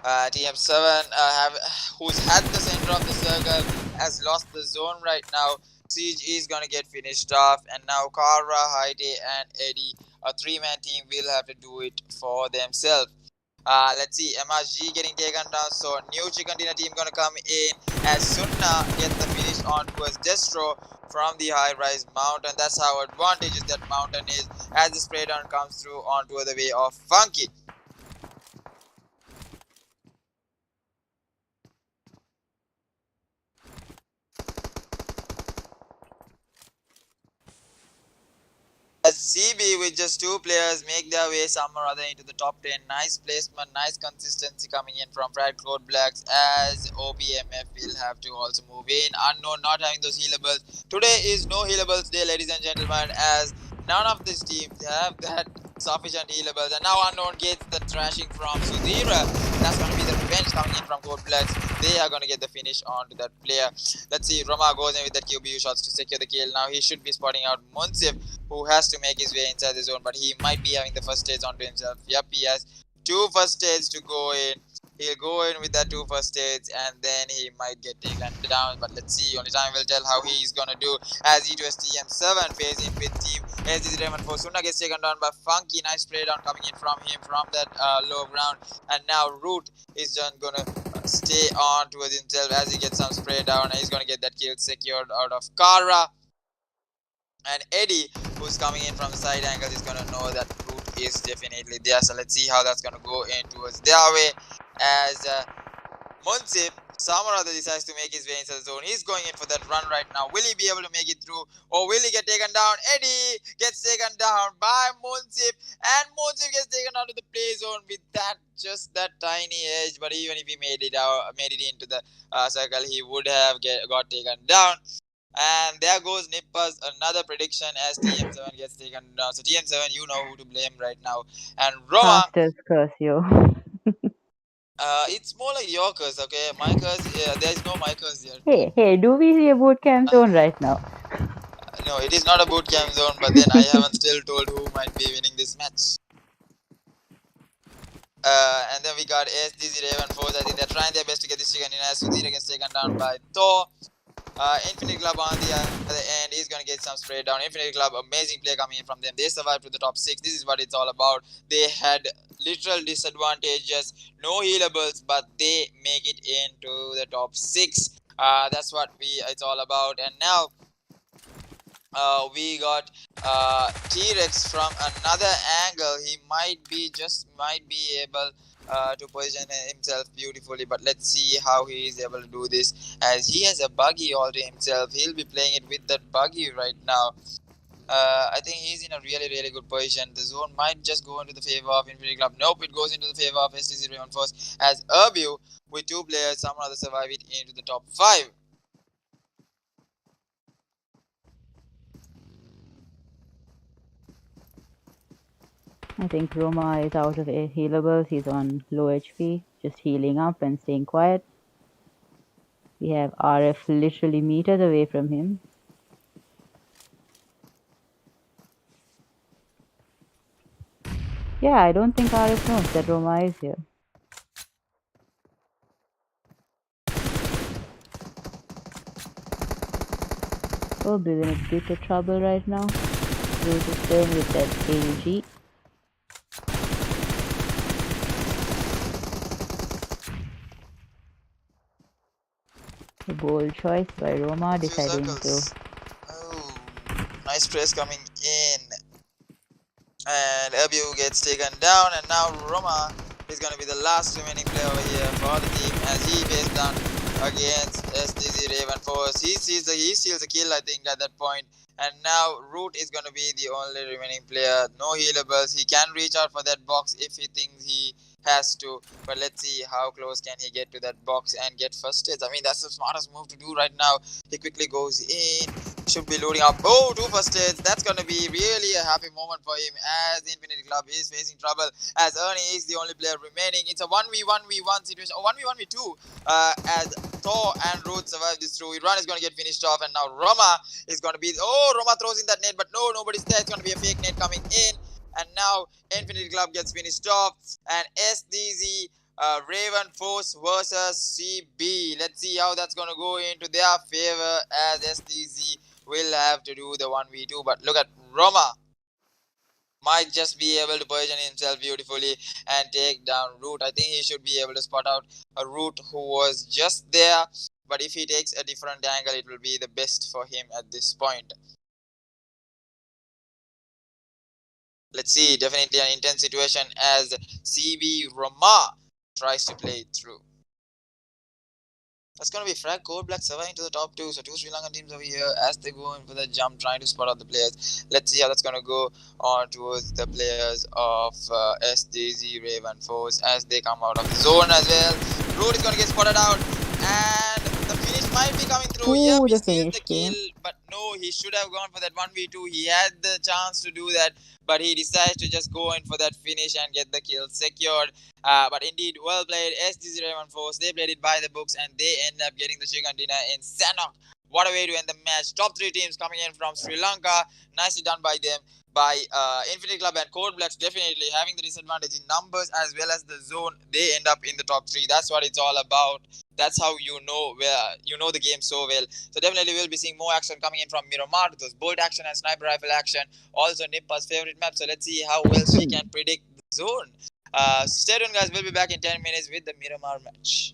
TM7, who's had the center of the circle, has lost the zone right now. Siege is going to get finished off, and now Kara, Haite, and Eddie, a 3-man team, will have to do it for themselves. Let's see, MRG getting taken down, so new chicken dinner team gonna come in as Sunna gets the finish on towards Destro from the high-rise mountain. That's how advantageous that mountain is as the spray down comes through onto the way of Funky. As CB with just 2 players make their way some or other into the top 10. Nice placement, nice consistency coming in from CodeBlacks as OPMF will have to also move in. Unknown not having those healables. Today is no healables day, ladies and gentlemen, as none of these teams have that sufficient healables. And now Unknown gets the thrashing from Sudhira. That's going to be the revenge coming in from CodeBlacks. They are going to get the finish onto that player. Let's see, Roma goes in with that QBU shots to secure the kill. Now he should be spotting out Munsif, who has to make his way inside the zone, but he might be having the first stage onto himself. Yep, he has 2 first stages to go in. He'll go in with that 2 first stages and then he might get taken down. But let's see, only time will tell how he's gonna do as E2STM7 facing with team SDZ Raymond 4. Sunna gets taken down by Funky. Nice spray down coming in from him from that low ground. And now Root is just gonna stay on towards himself as he gets some spray down and he's gonna get that kill secured out of Kara. And Eddie, who's coming in from the side angle, is gonna know that Root is definitely there. So let's see how that's gonna go in towards their way as Munsif Samara decides to make his way into the zone. He's going in for that run right now. Will he be able to make it through or will he get taken down? Eddie gets taken down by Munsif and Munsif gets taken out of the play zone with that just that tiny edge. But even if he made it into the circle, he would have got taken down. And there goes Nippa's another prediction as TM7 gets taken down. So TM7, you know who to blame right now. And Roma, Masters curse you. it's more like your curse, okay? My curse, there is no my curse here. Hey, do we see a boot camp zone right now? No, it is not a boot camp zone, but then I haven't still told who might be winning this match. And then we got SDZ Raven Force. I think they're trying their best to get this chicken in as Sudhira gets taken down by Thor. Infinity Club on the other end is going to get some spray down. Infinity Club, amazing play coming in from them. They survived to the top 6. This is what it's all about. They had literal disadvantages, no healables, but they make it into the top 6. That's what it's all about. And now we got T-Rex from another angle. He might be able to position himself beautifully, but let's see how he is able to do this as he has a buggy all to himself. He'll be playing it with that buggy right now. I think he's in a really good position. The zone might just go into the favor of Infinity Club. Nope, it goes into the favor of SDZ Raven first, as Erbiv with 2 players somehow other survive it into the top 5. I think Roma is out of healables. He's on low HP, just healing up and staying quiet. We have RF literally meters away from him. Yeah, I don't think RF knows that Roma is here. Oh, we're in a bit of trouble right now. We're just playing with that AUG. A bold choice by Roma deciding to... Oh, nice press coming in. And Erbiv gets taken down, and now Roma is going to be the last remaining player over here for the team as he faced down against SDZ Raven Force. He steals a kill, I think, at that point. And now Root is going to be the only remaining player. No healables. He can reach out for that box if he thinks he has to, but let's see how close can he get to that box and get first hits. I mean, that's the smartest move to do right now. He quickly goes in, should be loading up. Oh, 2 first hits. That's gonna be really a happy moment for him as the Infinity Club is facing trouble, as Ernie is the only player remaining. It's a 1v1v1 situation, or 1v1v2 as Thor and Root survive this through. Iran is gonna get finished off, and now Roma is gonna be... Oh, Roma throws in that net, but no, nobody's there. It's gonna be a fake net coming in. And now Infinity Club gets finished off, and SDZ Raven Force versus CB. Let's see how that's going to go into their favor, as SDZ will have to do the 1v2. But look at Roma. Might just be able to position himself beautifully and take down Root. I think he should be able to spot out a Root who was just there. But if he takes a different angle, it will be the best for him at this point. Let's see, definitely an intense situation as CB Roma tries to play it through. That's going to be frag CodeBlacks surviving to the top 2. So 2 Sri Lankan teams over here as they go in for the jump, trying to spot out the players. Let's see how that's going to go on towards the players of SDZ Raven Force as they come out of the zone as well. Root is going to get spotted out, and the finish might be coming through. Ooh, Yep, he the steals the finish, kill, but no, he should have gone for that 1v2. He had the chance to do that, but he decides to just go in for that finish and get the kill secured. But indeed, well played. SDZ Raven Force, they played it by the books, and they end up getting the chicken dinner in Sanhok. What a way to end the match. Top 3 teams coming in from Sri Lanka. Nicely done by them. By Infinity Club and CodeBlacks, definitely having the disadvantage in numbers as well as the zone. They end up in the top 3. That's what it's all about. That's how you know the game so well. So definitely we'll be seeing more action coming in from Miramar. Those bolt action and sniper rifle action. Also Nippa's favorite map. So let's see how well she can predict the zone. Stay tuned, guys. We'll be back in 10 minutes with the Miramar match.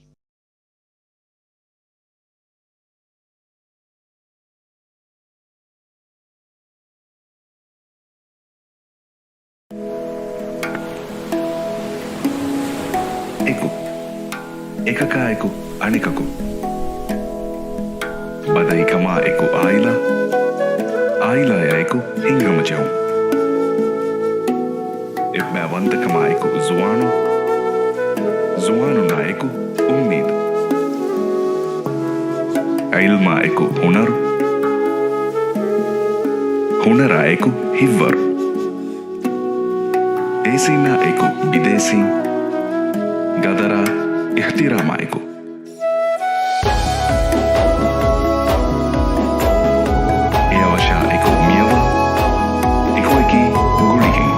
එකකා අනිකකු බදයිකමා එකු ආයිලා එකු හිංගමචවුම් එබ්බෑවන්තකමා එකු zuwanu naeku ummid ilma eku hunara eku hivvaru esina eku bidesi gadara ihtirama eku eawasha eku miyawa ekoiki gulikin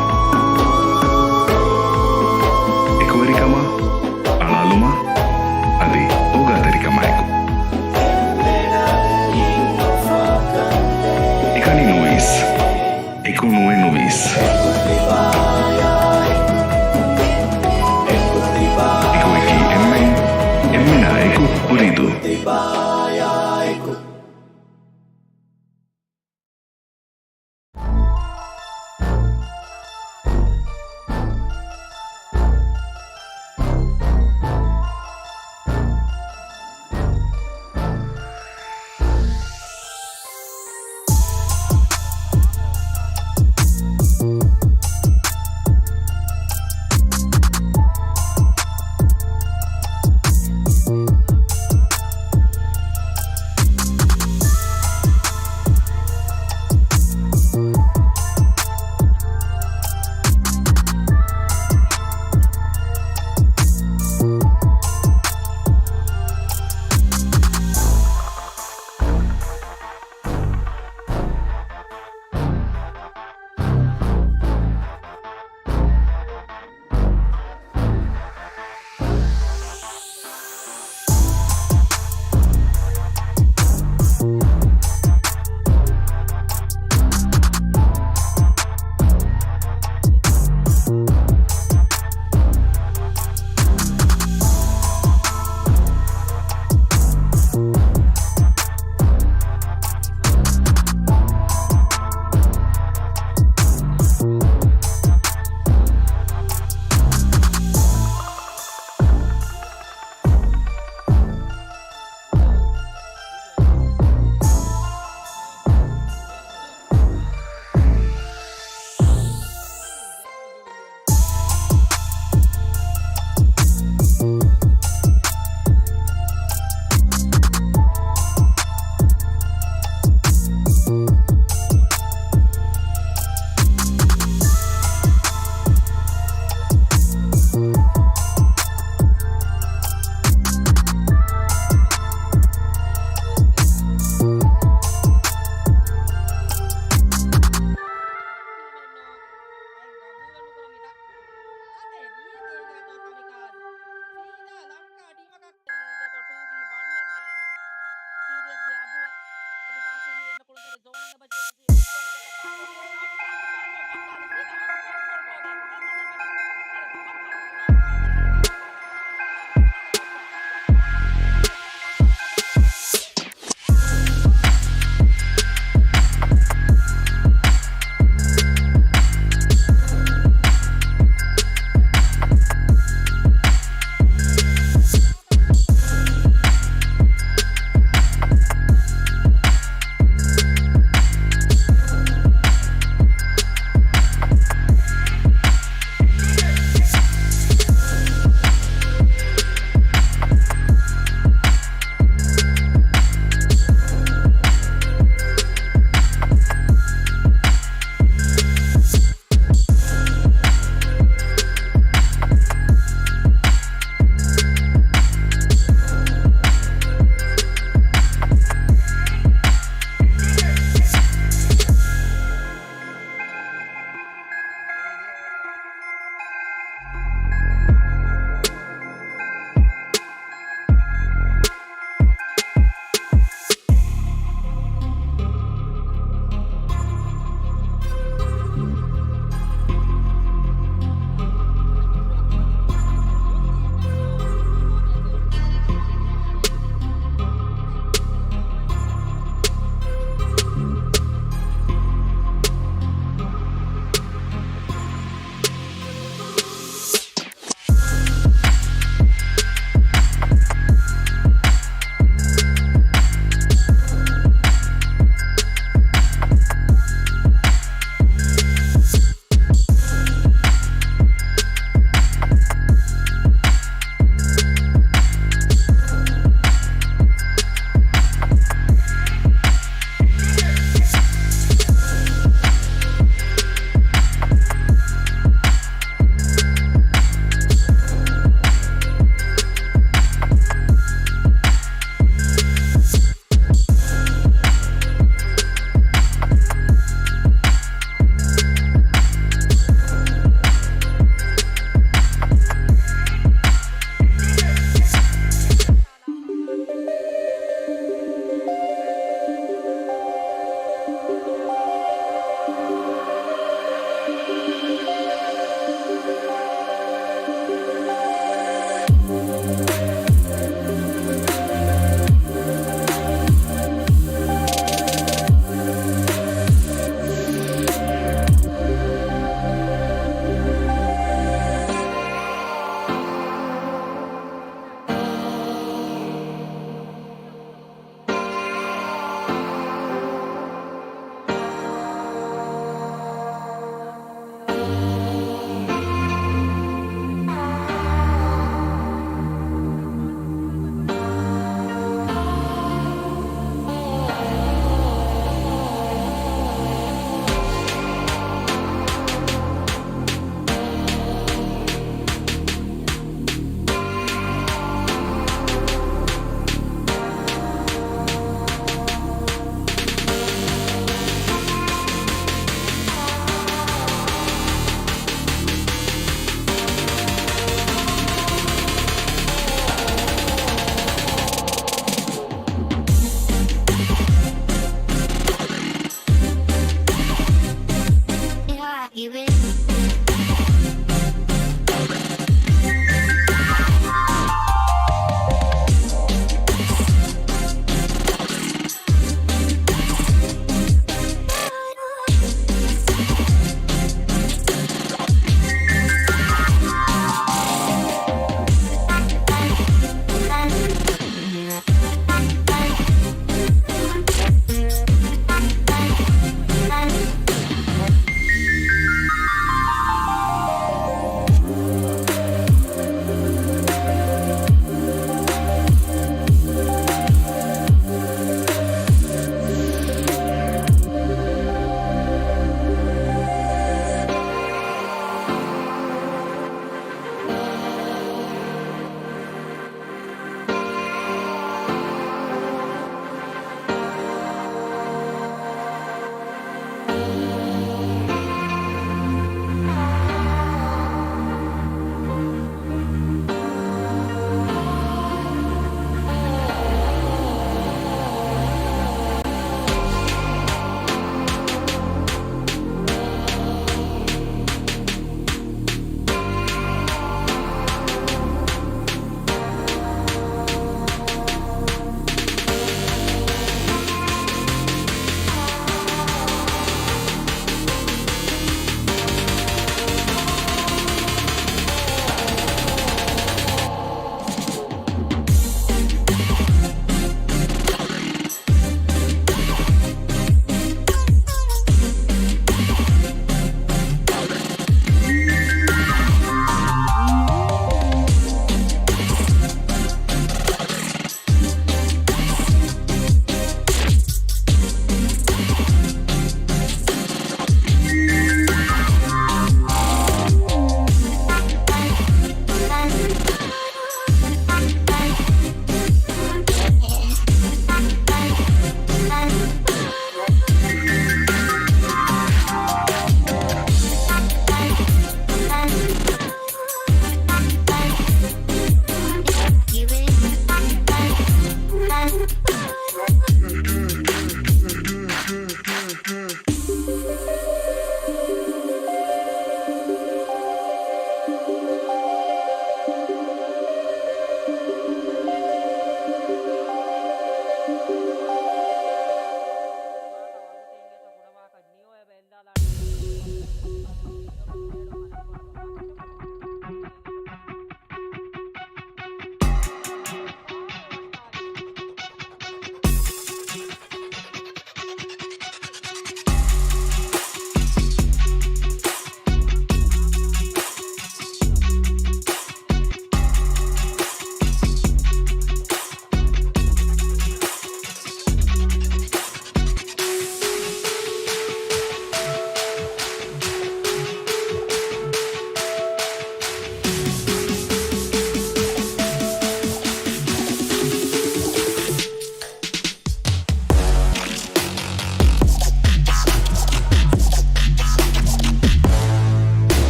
ekoerikama alaluma adi ogatarikama eku ekani nuis eku nue nuis ekoiki emmen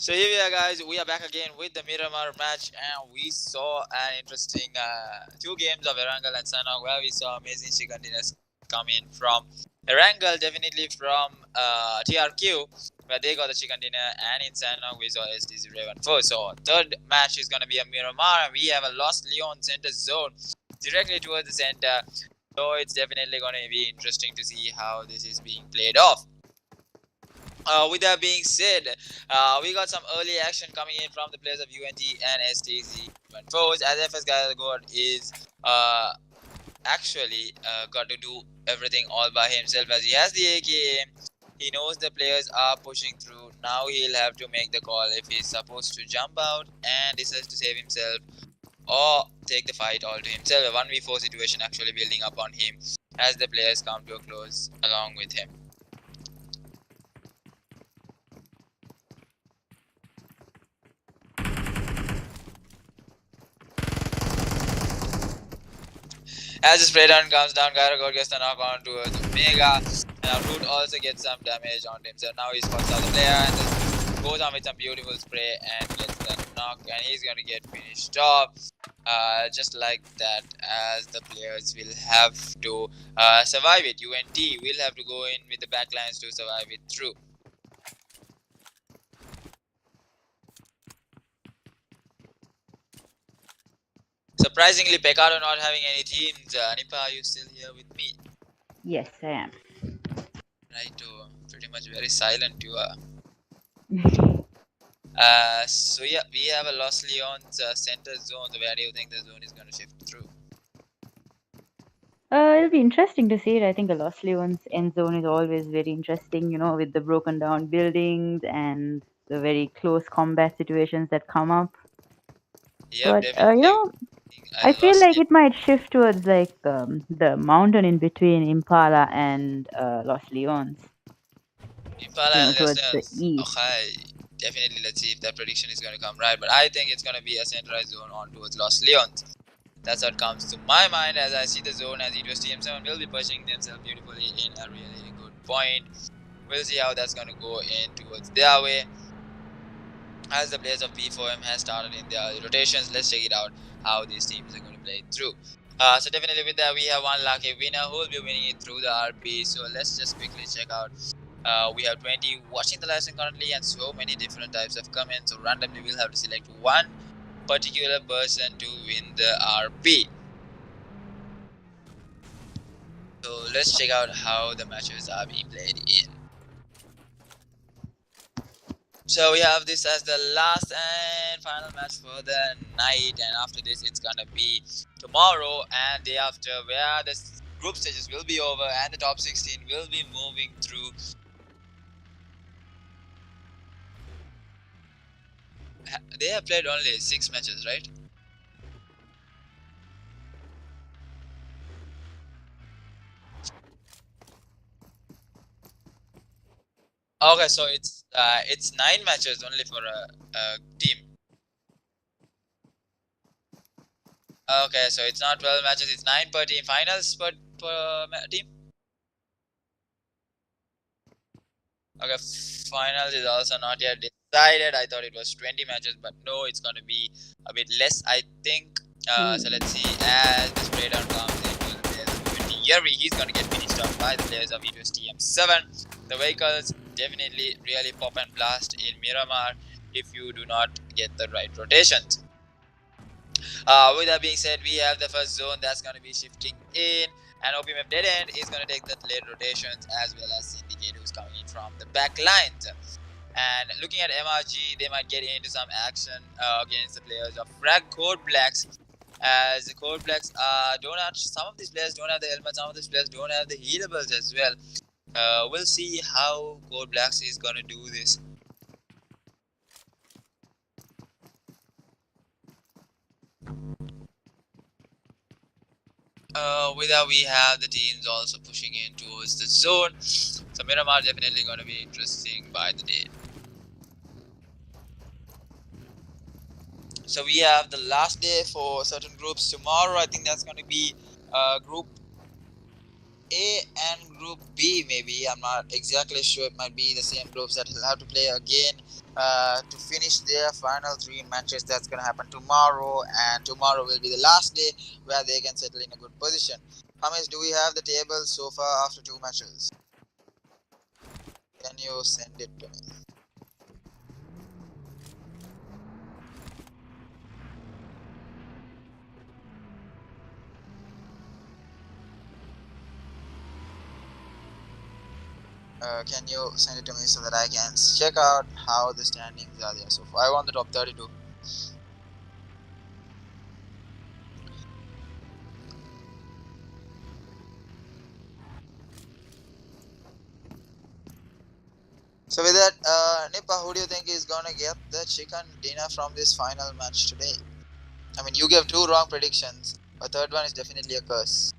So here we are, guys. We are back again with the Miramar match, and we saw an interesting two games of Erangel and Sanhok, where we saw amazing continuous come in from Erangel, definitely from TRQ, where they got the chicken dinner, and in Sanhok we saw SD014. So third match is gonna be a Miramar, and we have a Lost Leon center zone directly towards the center. So it's definitely gonna be interesting to see how this is being played off. With that being said, we got some early action coming in from the players of UNT and STZ. As FS God is actually got to do everything all by himself, as he has the AK. He knows the players are pushing through. Now he'll have to make the call if he's supposed to jump out and decides to save himself, or take the fight all to himself. A 1v4 situation actually building up on him as the players come to a close along with him. As the spray down comes down, Gyro gets the knock on towards Omega. Now Root also gets some damage on him. So now he spots out the player and just goes on with some beautiful spray and gets the knock, and he's gonna get finished off. Just like that, as the players will have to survive it. UNT will have to go in with the backlines to survive it through. Surprisingly, Pecado not having any teams. Nipa, are you still here with me? Yes, I am. Right, pretty much very silent you are. So yeah, we have a Los Leon's center zone. So where do you think the zone is going to shift through? It'll be interesting to see it. I think the Lost Leon's end zone is always very interesting, you know, with the broken down buildings and the very close combat situations that come up. Yep, But definitely. you know, I feel like it might shift towards like the mountain in between Impala and Los Leons. Impala and towards Los the Leons. east. Okay, definitely. Let's see if that prediction is going to come right. But I think it's going to be a centralized zone on towards Los Leons. That's what comes to my mind as I see the zone, as EQUINOX TM7 will be pushing themselves beautifully in a really good point. We'll see how that's going to go in towards their way, as the players of B4M has started in their rotations. Let's check it out how these teams are going to play through. So definitely with that, we have one lucky winner who will be winning it through the RP. So let's just quickly check out. We have 20 watching the lesson currently, and so many different types of comments. So randomly we'll have to select one particular person to win the RP. So let's check out how the matches are being played in. So we have this as the last and final match for the night, and after this it's gonna be tomorrow and day after, where the group stages will be over and the top 16 will be moving through. They have played only 6 matches, right? Okay, so it's 9 matches only for a team. Okay, so it's not 12 matches, it's 9 per team. Finals per team? Okay, finals is also not yet decided. I thought it was 20 matches, but no, it's going to be a bit less, I think. So let's see, as this spray down comes into the players of UNT, he's going to get finished off by the players of EQUINOX TM7. The vehicles definitely really pop and blast in Miramar if you do not get the right rotations. With that being said, we have the first zone that's going to be shifting in, and OPMF DEADEND is going to take the late rotations, as well as Syndicate, who's coming in from the back lines. And looking at MRG, they might get into some action against the players of CodeBlacks, as the CodeBlacks don't have, some of these players don't have the helmet, some of these players don't have the healables as well. We'll see how CodeBlacks is going to do this. With that, we have the teams also pushing in towards the zone. So Miramar definitely going to be interesting by the day. So we have the last day for certain groups tomorrow. I think that's going to be group A and Group B, maybe. I'm not exactly sure. It might be the same groups that he'll have to play again to finish their final 3 matches. That's going to happen tomorrow, and tomorrow will be the last day where they can settle in a good position. How much do we have the table so far after 2 matches? Can you send it to me? Can you send it to me so that I can check out how the standings are there so far? I want the top 32. So with that, Nipa, who do you think is gonna get the chicken dinner from this final match today? I mean, you gave 2 wrong predictions. A third one is definitely a curse.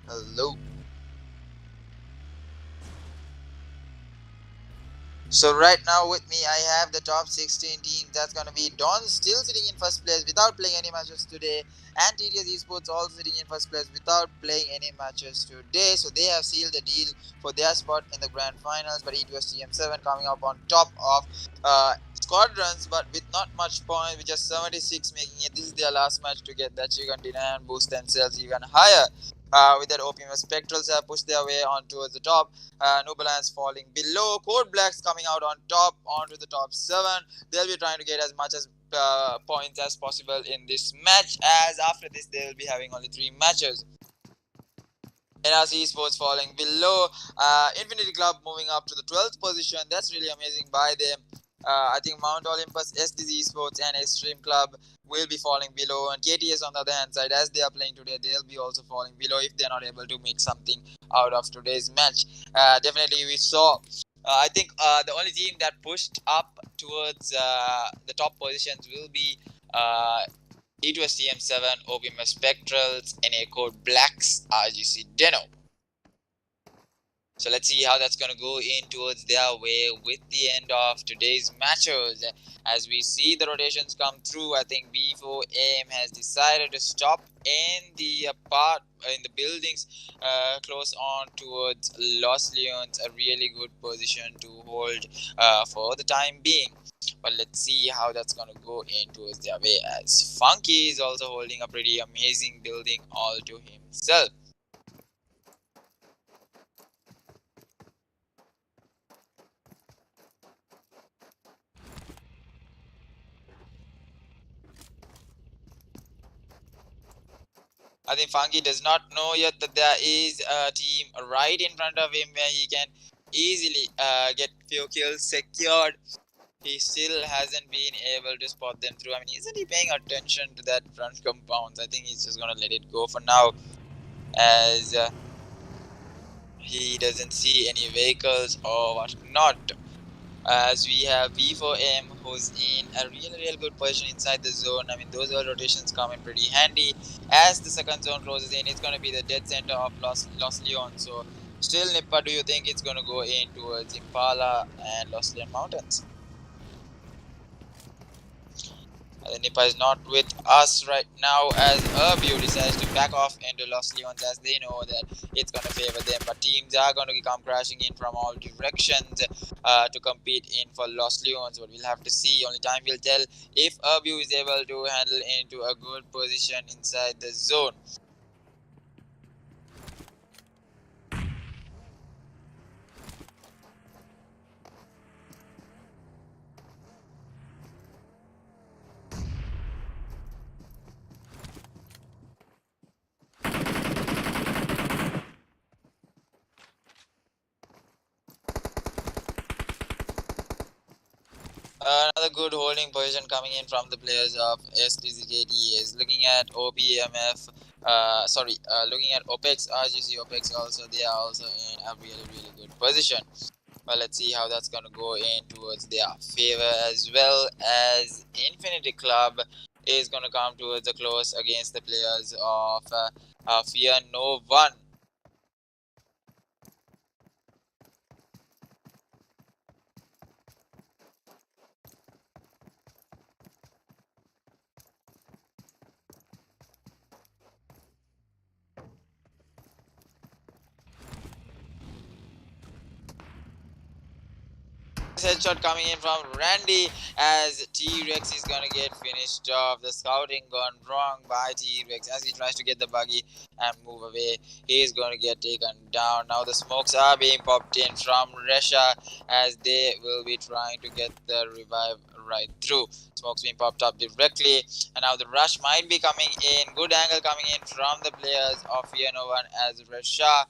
Hello. So right now with me, I have the top 16 teams. That's gonna be Don still sitting in first place without playing any matches today, and TDS Esports also sitting in first place without playing any matches today. So they have sealed the deal for their spot in the grand finals. But EQUINOX coming up on top of Squadrons, but with not much points, with just 76 making it. This is their last match to get that chicken dinner and boost themselves even higher. With that, OPMF Spectrals have pushed their way on towards the top. Noob falling below. CodeBlacks coming out on top onto the top 7. They'll be trying to get as much as points as possible in this match, as after this they will be having only 3 matches. NRC Esports falling below. Infinity Club moving up to the 12th position. That's really amazing by them. I think Mount Olympus, SDZ Esports and XTreme Club will be falling below, and KTS on the other hand side, as they are playing today, they'll be also falling below if they're not able to make something out of today's match. Definitely we saw I think the only team that pushed up towards the top positions will be E2STM7, OPMF Spectrals, NA CodeBlacks, RGC DENO. So let's see how that's going to go in towards their way with the end of today's matches. As we see the rotations come through, I think B4M has decided to stop in the in the buildings close on towards Los Leones, a really good position to hold for the time being. But let's see how that's going to go in towards their way, as Funky is also holding a pretty amazing building all to himself. I think Funky does not know yet that there is a team right in front of him where he can easily get few kills secured. He still hasn't been able to spot them through. I mean, isn't he paying attention to that front compounds? I think he's just gonna let it go for now, as he doesn't see any vehicles or whatnot. As we have B4M who's in a real good position inside the zone. I mean, those are rotations come in pretty handy. As the second zone closes in, it's going to be the dead center of Los Leones. So still, Nippa, do you think it's going to go in towards Impala and Los Leones Mountains? Nippa is not with us right now, as Erbiv decides to back off into Los Leones, as they know that it's going to favor them. But teams are going to come crashing in from all directions to compete in for Los Leones. But we'll have to see. Only time will tell if Erbiv is able to handle into a good position inside the zone. Another good holding position coming in from the players of SDZKT is looking at OPMF. Looking at Opex, RGC Opex also. They are also in a really good position. Well, let's see how that's going to go in towards their favor, as well as Infinity Club is going to come towards a close against the players of Fear No One. headshot coming in from Randy as T-Rex is gonna get finished off. The scouting gone wrong by T-Rex as he tries to get the buggy and move away. He is gonna get taken down. Now the smokes are being popped in from Resha as they will be trying to get the revive right through. Smokes being popped up directly, and now the rush might be coming in. Good angle coming in from the players of Fear No One as Resha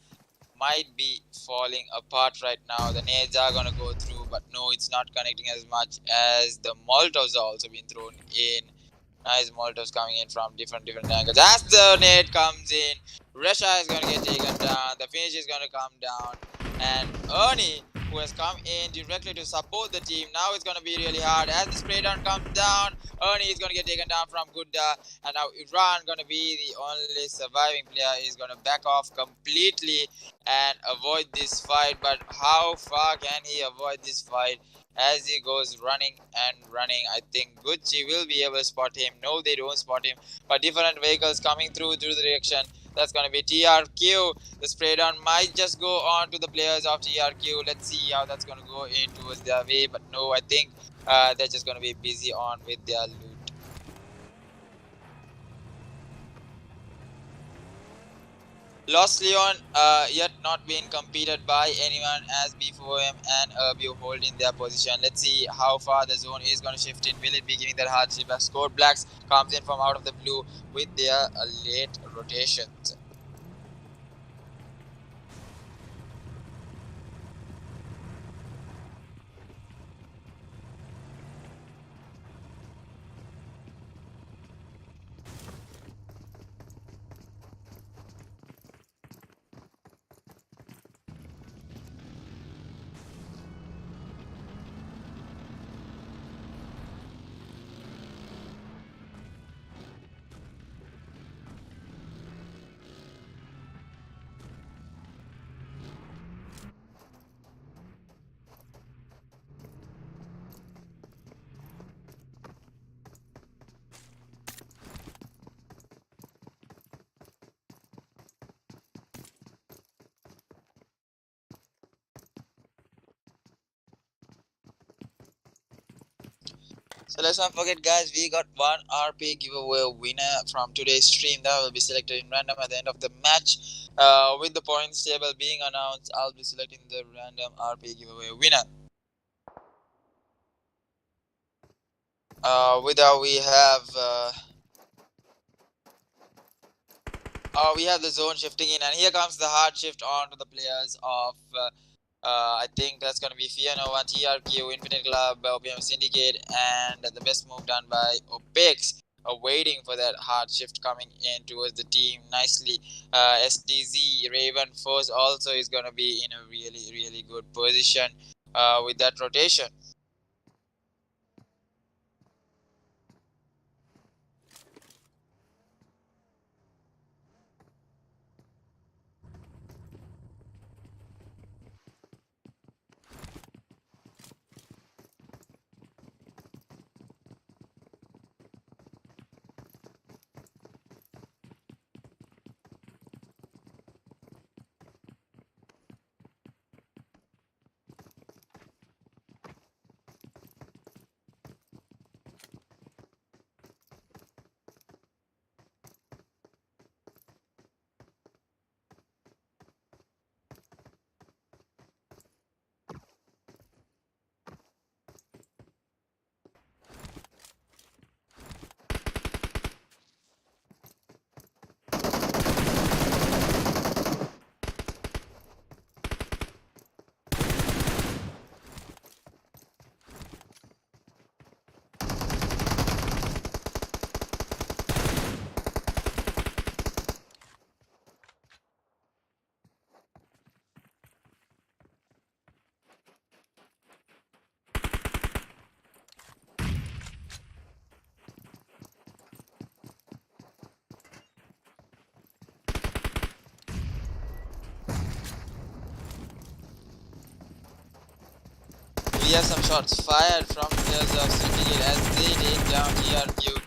might be falling apart right now. The nades are gonna go through, but no, it's not connecting as much as the Molotovs are also being thrown in. Nice Molotovs coming in from different angles. As the nade comes in, Resha is gonna get taken down. The finish is gonna come down, and Ernie, who has come in directly to support the team, now it's gonna be really hard. As the spray down comes down, Ernie is gonna get taken down from Gudda, and now Iran gonna be the only surviving player. Is gonna back off completely and avoid this fight. But how far can he avoid this fight? As he goes running and running, I think Gucci will be able to spot him. No, they don't spot him, but different vehicles coming through the direction. That's going to be TRQ. The spray down might just go on to the players of TRQ. Let's see how that's going to go in towards their way, but no, I think they're just going to be busy on with their loot. Lost Leon yet not being competed by anyone as B4M and Erbiv holding their position. Let's see how far the zone is going to shift in. Will it be giving that hardship as CodeBlacks comes in from out of the blue with their late rotations. So let's not forget, guys, we got one RP giveaway winner from today's stream that will be selected in random at the end of the match. With the points table being announced, I'll be selecting the random RP giveaway winner. With that, we have the zone shifting in, and here comes the hard shift on to the players of I think that's going to be Fear No One, TRQ, Infinite Club, OPMF Syndicate, and the best move done by Opex, waiting for that hard shift coming in towards the team nicely. SDZ, Raven Force also is going to be in a really good position with that rotation. We have some shots fired from players of Syndicate as they take down TRQ.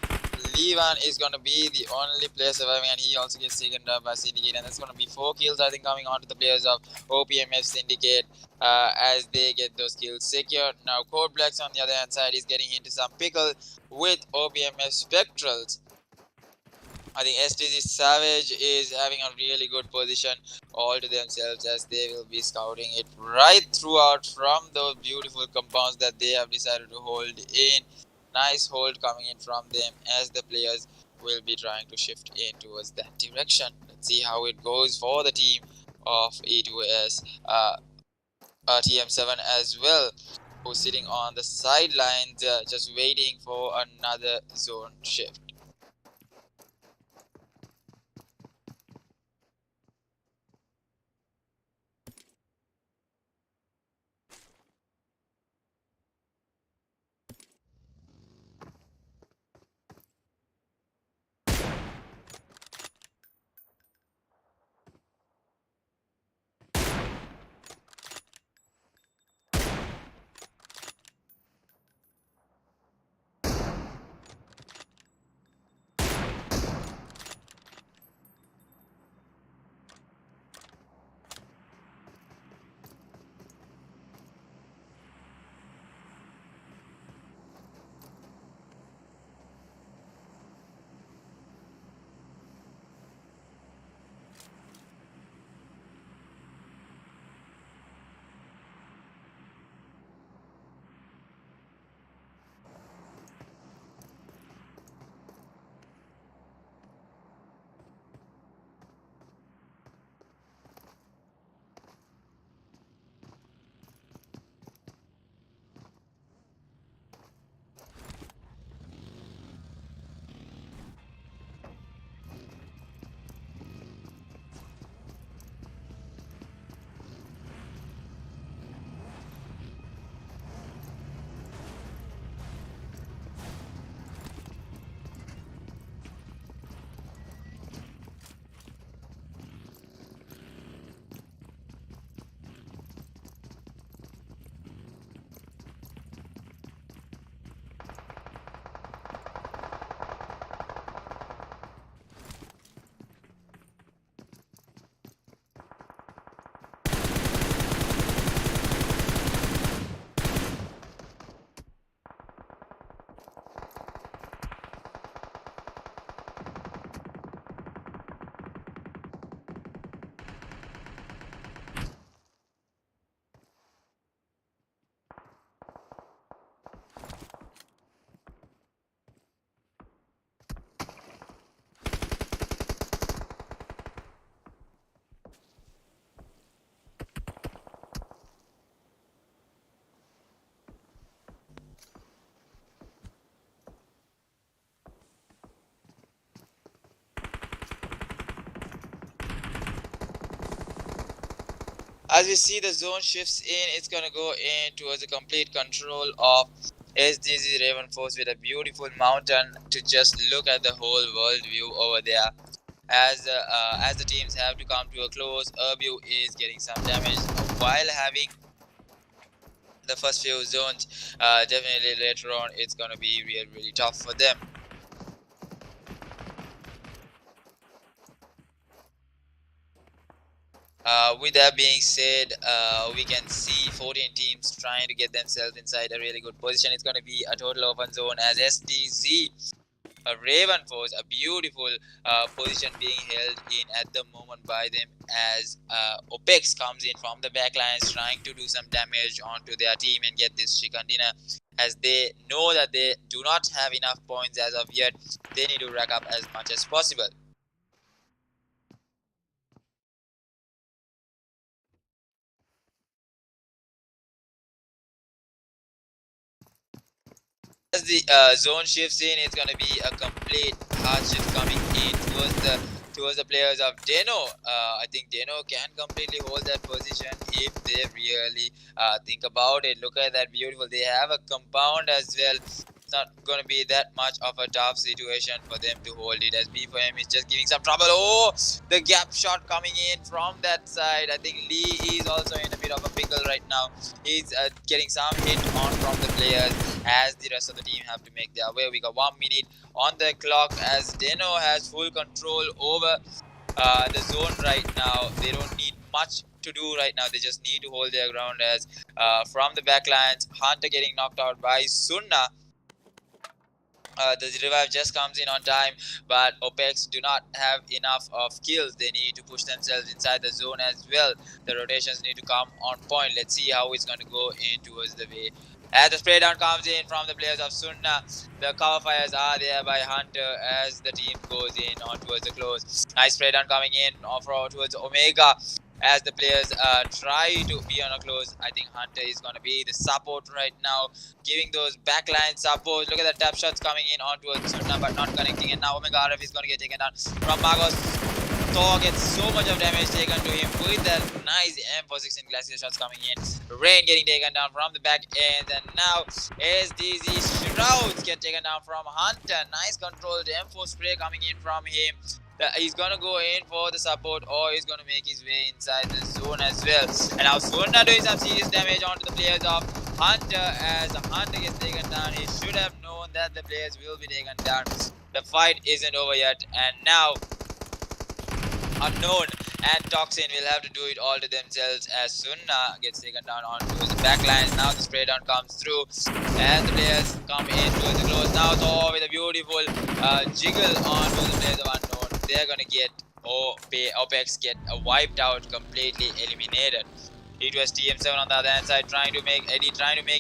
Levan is going to be the only player surviving, and he also gets taken down by Syndicate, and that's going to be 4 kills, I think, coming on to the players of OPMF Syndicate as they get those kills secured. Now, CodeBlacks on the other hand side is getting into some pickle with OPMF Spectrals. I think STZ Savage is having a really good position all to themselves as they will be scouting it right throughout from those beautiful compounds that they have decided to hold in. Nice hold coming in from them as the players will be trying to shift in towards that direction. Let's see how it goes for the team of E2S, TM7 as well, who's sitting on the sidelines just waiting for another zone shift. As we see the zone shifts in, it's going to go in towards the complete control of SDZ Raven Force with a beautiful mountain to just look at the whole world view over there. As the teams have to come to a close, Erbiv is getting some damage while having the first few zones. Definitely later on, it's going to be really tough for them. With that being said, we can see 14 teams trying to get themselves inside a really good position. It's going to be a total open zone as SDZ Raven Force, a beautiful position being held in at the moment by them as Opex comes in from the backlines trying to do some damage onto their team and get this chicken dinner, as they know that they do not have enough points as of yet. They need to rack up as much as possible. As the zone shifts in, it's going to be a complete hard shift coming in towards the players of DENO. I think DENO can completely hold that position if they really think about it. Look at that, beautiful. They have a compound as well. It's not going to be that much of a tough situation for them to hold it, as B4M is just giving some trouble. Oh, the gap shot coming in from that side. I think Lee is also in a bit of a pickle right now. He's getting some hit on from the players as the rest of the team have to make their way. We got 1 minute on the clock as DENO has full control over the zone right now. They don't need much to do right now. They just need to hold their ground as from the backlines, Hunter getting knocked out by Sunna. The revive just comes in on time, but Opex do not have enough of kills. They need to push themselves inside the zone as well. The rotations need to come on point. Let's see how it's going to go in towards the way. As the spray down comes in from the players of Sunna, the cover fires are there by Hunter as the team goes in on towards the close. Nice spray down coming in towards Omega as the players try to be on a close. I think Hunter is going to be the support right now, giving those backline support. Look at the tap shots coming in on towards Sunna but not connecting, and now Omega RF is going to get taken down from Magos. Thor gets so much of damage taken to him with that nice M416 glacier shots coming in. Rain getting taken down from the back end, and now SDZ Shrouds get taken down from Hunter. Nice controlled M4 spray coming in from him. He's gonna go in for the support, or he's gonna make his way inside the zone as well. And now Sunna doing some serious damage onto the players of Hunter as Hunter gets taken down. He should have known that the players will be taken down. The fight isn't over yet, and now Unknown and Toxin will have to do it all to themselves as Sunna gets taken down onto the backline. Now the spray down comes through and the players come in towards the close. Now Thor with a beautiful jiggle onto the players of Unknown. They're gonna get Opex get wiped out, completely eliminated. It was TM7 on the other hand side trying to make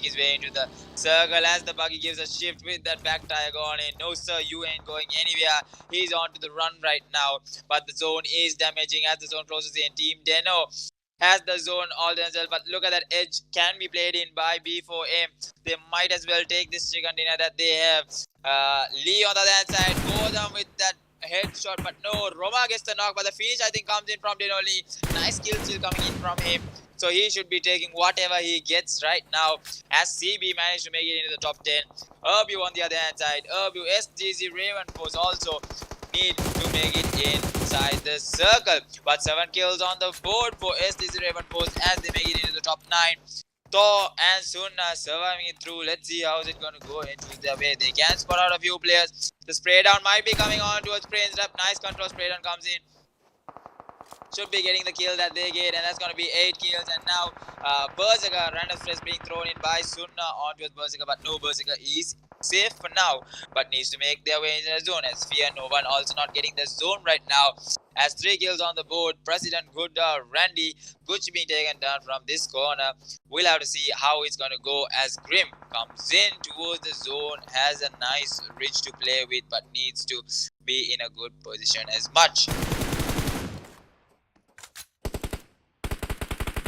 his way into the circle as the buggy gives a shift with that back tire going in. No sir, you ain't going anywhere. He's on to the run right now, but the zone is damaging as the zone closes in. Team DENO has the zone all themselves, but look at that edge can be played in by B4M. They might as well take this chicken dinner that they have. Lee on the other hand side goes on with that headshot, but no, Roma gets the knock, but the finish I think comes in from DENO Lee. Nice kill still coming in from him. So he should be taking whatever he gets right now as CB managed to make it into the top 10. Erbiv on the other hand side. Erbiv, SGZ, Raven Force also need to make it inside the circle. But 7 kills on the board for SDZ Raven Force as they make it into the top 9. Thor and Sunna surviving it through. Let's see how is it going to go into their way. They can spot out a few players. The spray down might be coming on towards Prince Rap. Nice control spray down comes in. Should be getting the kill that they get, and that's going to be 8 kills. And now Berserker, random stress being thrown in by Sunna onto Berserker, but no, Berserker is safe for now, but needs to make their way into the zone as Fear No One also not getting the zone right now. As 3 kills on the board, President Gudda, Randy, Gucci being taken down from this corner. We'll have to see how it's going to go as Grim comes in towards the zone, has a nice ridge to play with, but needs to be in a good position as much.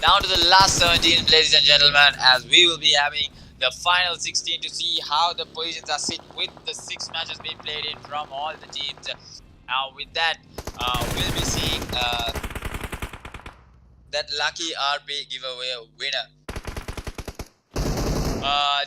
Down to the last 17, ladies and gentlemen, as we will be having the final 16 to see how the positions are sit with the 6 matches being played in from all the teams. Now with that, we'll be seeing that lucky RP giveaway winner.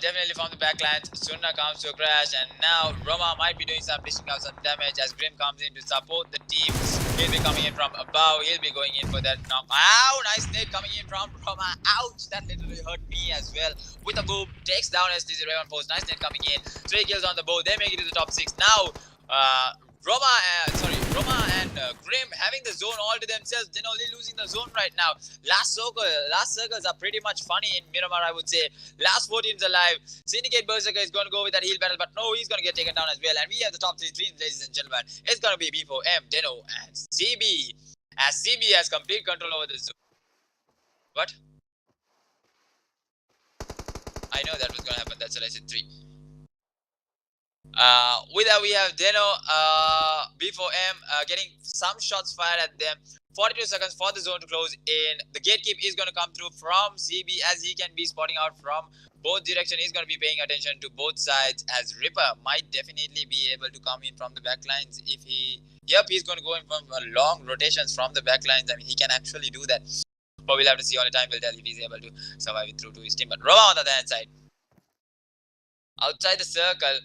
Definitely from the backlines, Sunna comes to a crash, and now Roma might be doing some dishing out some damage as Grim comes in to support the team. He'll be coming in from above, he'll be going in for that knock. Ow, nice nade coming in from Roma. Ouch, that literally hurt me as well. With a boom, takes down SDZ Raven Force. Nice nade coming in. 3 kills on the board, they make it to the top 6. Now, Roma and Grim having the zone all to themselves. They're only losing the zone right now. Last circles are pretty much funny in Miramar, I would say. Last 4 teams alive. Syndicate Berserker is going to go with that heal battle, but no, he's going to get taken down as well. And we have the top 3 teams, ladies and gentlemen. It's going to be B4M, DENO, and CB. As CB has complete control over the zone. What? I know that was going to happen. That's what I said 3. With that, we have DENO, B4M getting some shots fired at them. 42 seconds for the zone to close in. The gatekeep is going to come through from CB as he can be spotting out from both directions. He's going to be paying attention to both sides as Ripper might definitely be able to come in from the backlines if he... Yep, he's going to go in from long rotations from the backlines. I mean, he can actually do that. But we'll have to see. Only time will tell if he's able to survive it through to his team. But Roma on the other hand side. outside the circle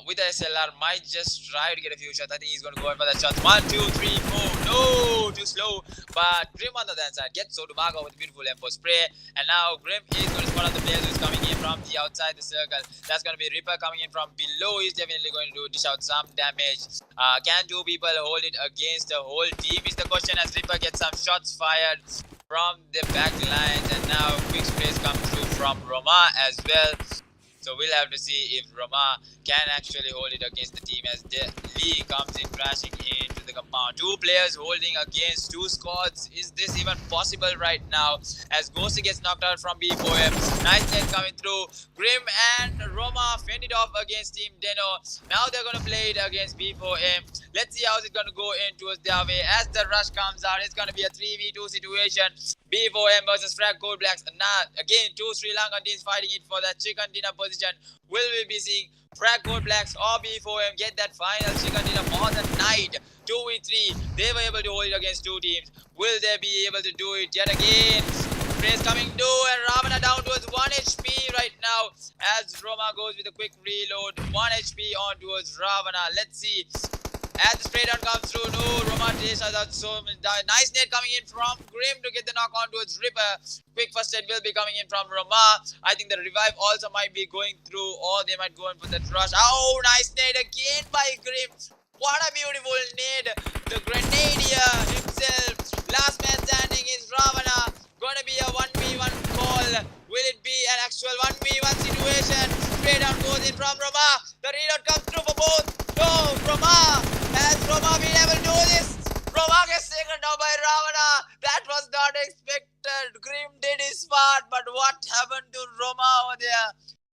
with the SLR, might just try to get a few shots. I think he's going to go in for that shot. 1, 2, 3, 4. No, too slow. But Grim on the other side gets Sodumago with a beautiful M4 spray. And now Grim is going to spot out the players who's coming in from the outside the circle. That's going to be Ripper coming in from below. He's definitely going to dish out some damage. Can two people hold it against the whole team is the question, as Ripper gets some shots fired from the back lines. And now quick sprays come through from Roma as well. So we'll have to see if Roma can actually hold it against the team, as Lee comes in crashing into the compound. Two players holding against two squads. Is this even possible right now? As Ghosty gets knocked out from B4M. Nice net coming through. Grim and Roma fended off against Team DENO. Now they're going to play it against B4M. Let's see how it's going to go in towards their way. As the rush comes out, it's going to be a 3v2 situation. B4M versus Frag CodeBlacks. Now, again, two Sri Lankan teams fighting it for that chicken dinner position. Will we be seeing Frag CodeBlacks or B4M get that final chicken dinner for the night? 2v3. They were able to hold it against two teams. Will they be able to do it yet again? Sprays coming through, and Ravana down towards 1 HP right now as Roma goes with a quick reload. 1 HP on towards Ravana. Let's see. As the spray down comes through, no, Roma takes out so nice net coming in from Grim to get the knock on towards Ripper. Quick first aid will be coming in from Roma. I think the revive also might be going through, or they might go in for that rush. Oh, nice net again by Grim. What a beautiful net. The Grenadier himself. Last man standing is Ravana. Gonna be a 1v1 call. Will it be an actual 1v1 situation? Spray down goes in from Roma. The reload comes through for both. No, Roma. Has Roma been able to do this? Roma gets taken down by Ravana. That was not expected. Grim did his part, but what happened to Roma over there?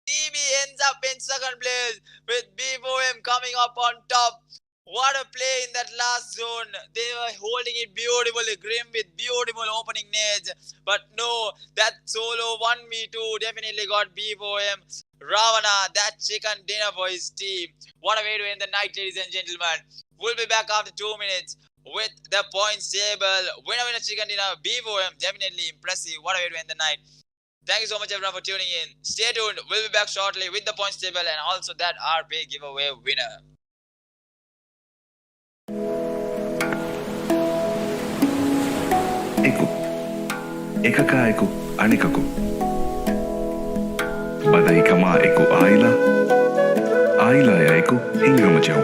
TB ends up in second place with B4M coming up on top. What a play in that last zone. They were holding it beautifully. Grim with beautiful opening nades. But no, that solo 1v2 definitely got B4M. Ravana, that chicken dinner for his team. What a way to end the night, ladies and gentlemen. We'll be back after 2 minutes with the points table. Winner chicken dinner. B4M, definitely impressive. What a way to end the night. Thank you so much everyone for tuning in. Stay tuned. We'll be back shortly with the points table and also that RP giveaway winner. Eku. Ekaka eku anikaku. Badai kama eku aila. Aila ya eku hingama jau.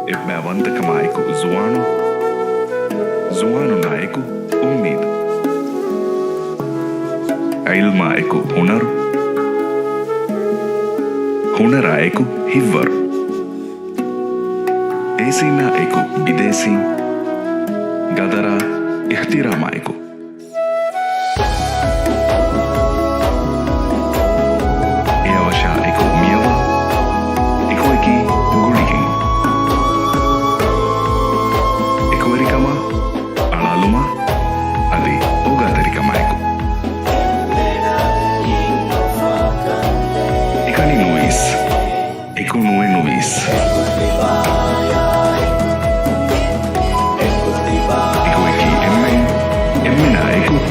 Ebba wanta kama eku zuano. Zuano na eku ummid. Ilma eku hunaru. Hunara eku hivvar. Esina eku bidesi. Gadara ihtirama eku. Eawasha eku miyawa. Eku eki gulihin. Eku erikama. Alaluma. Adi ogatarikama eku. Ekani nuis. Eku nue nuis.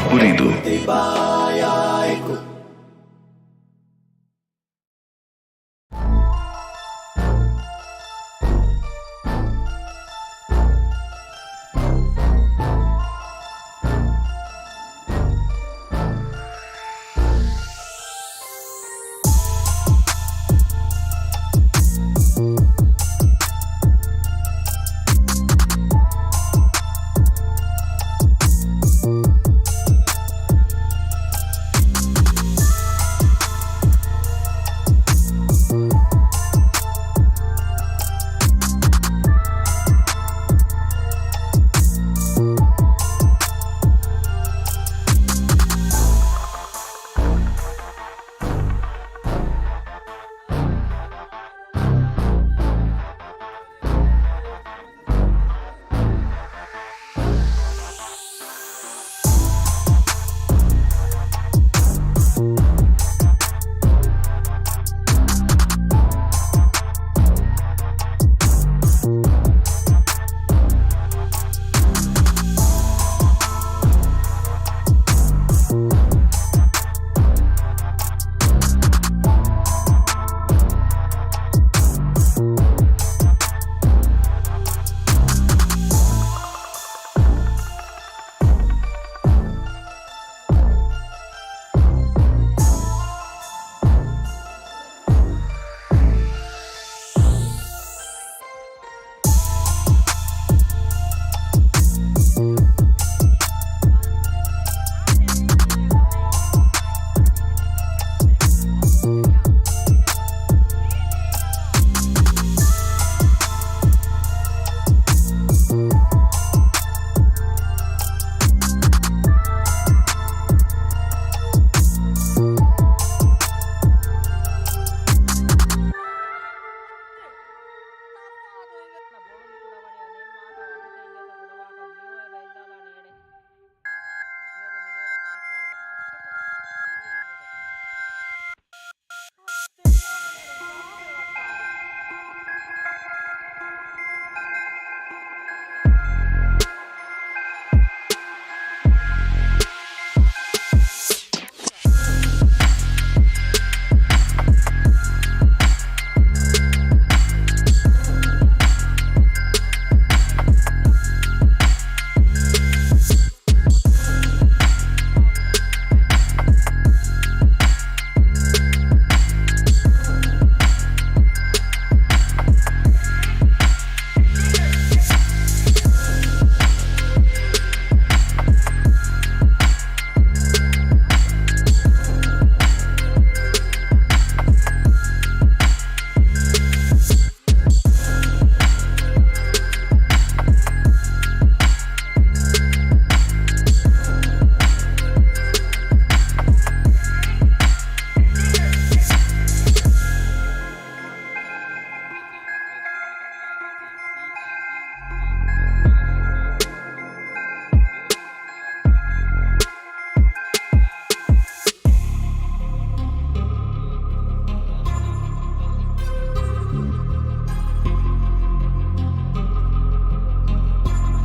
Uridu.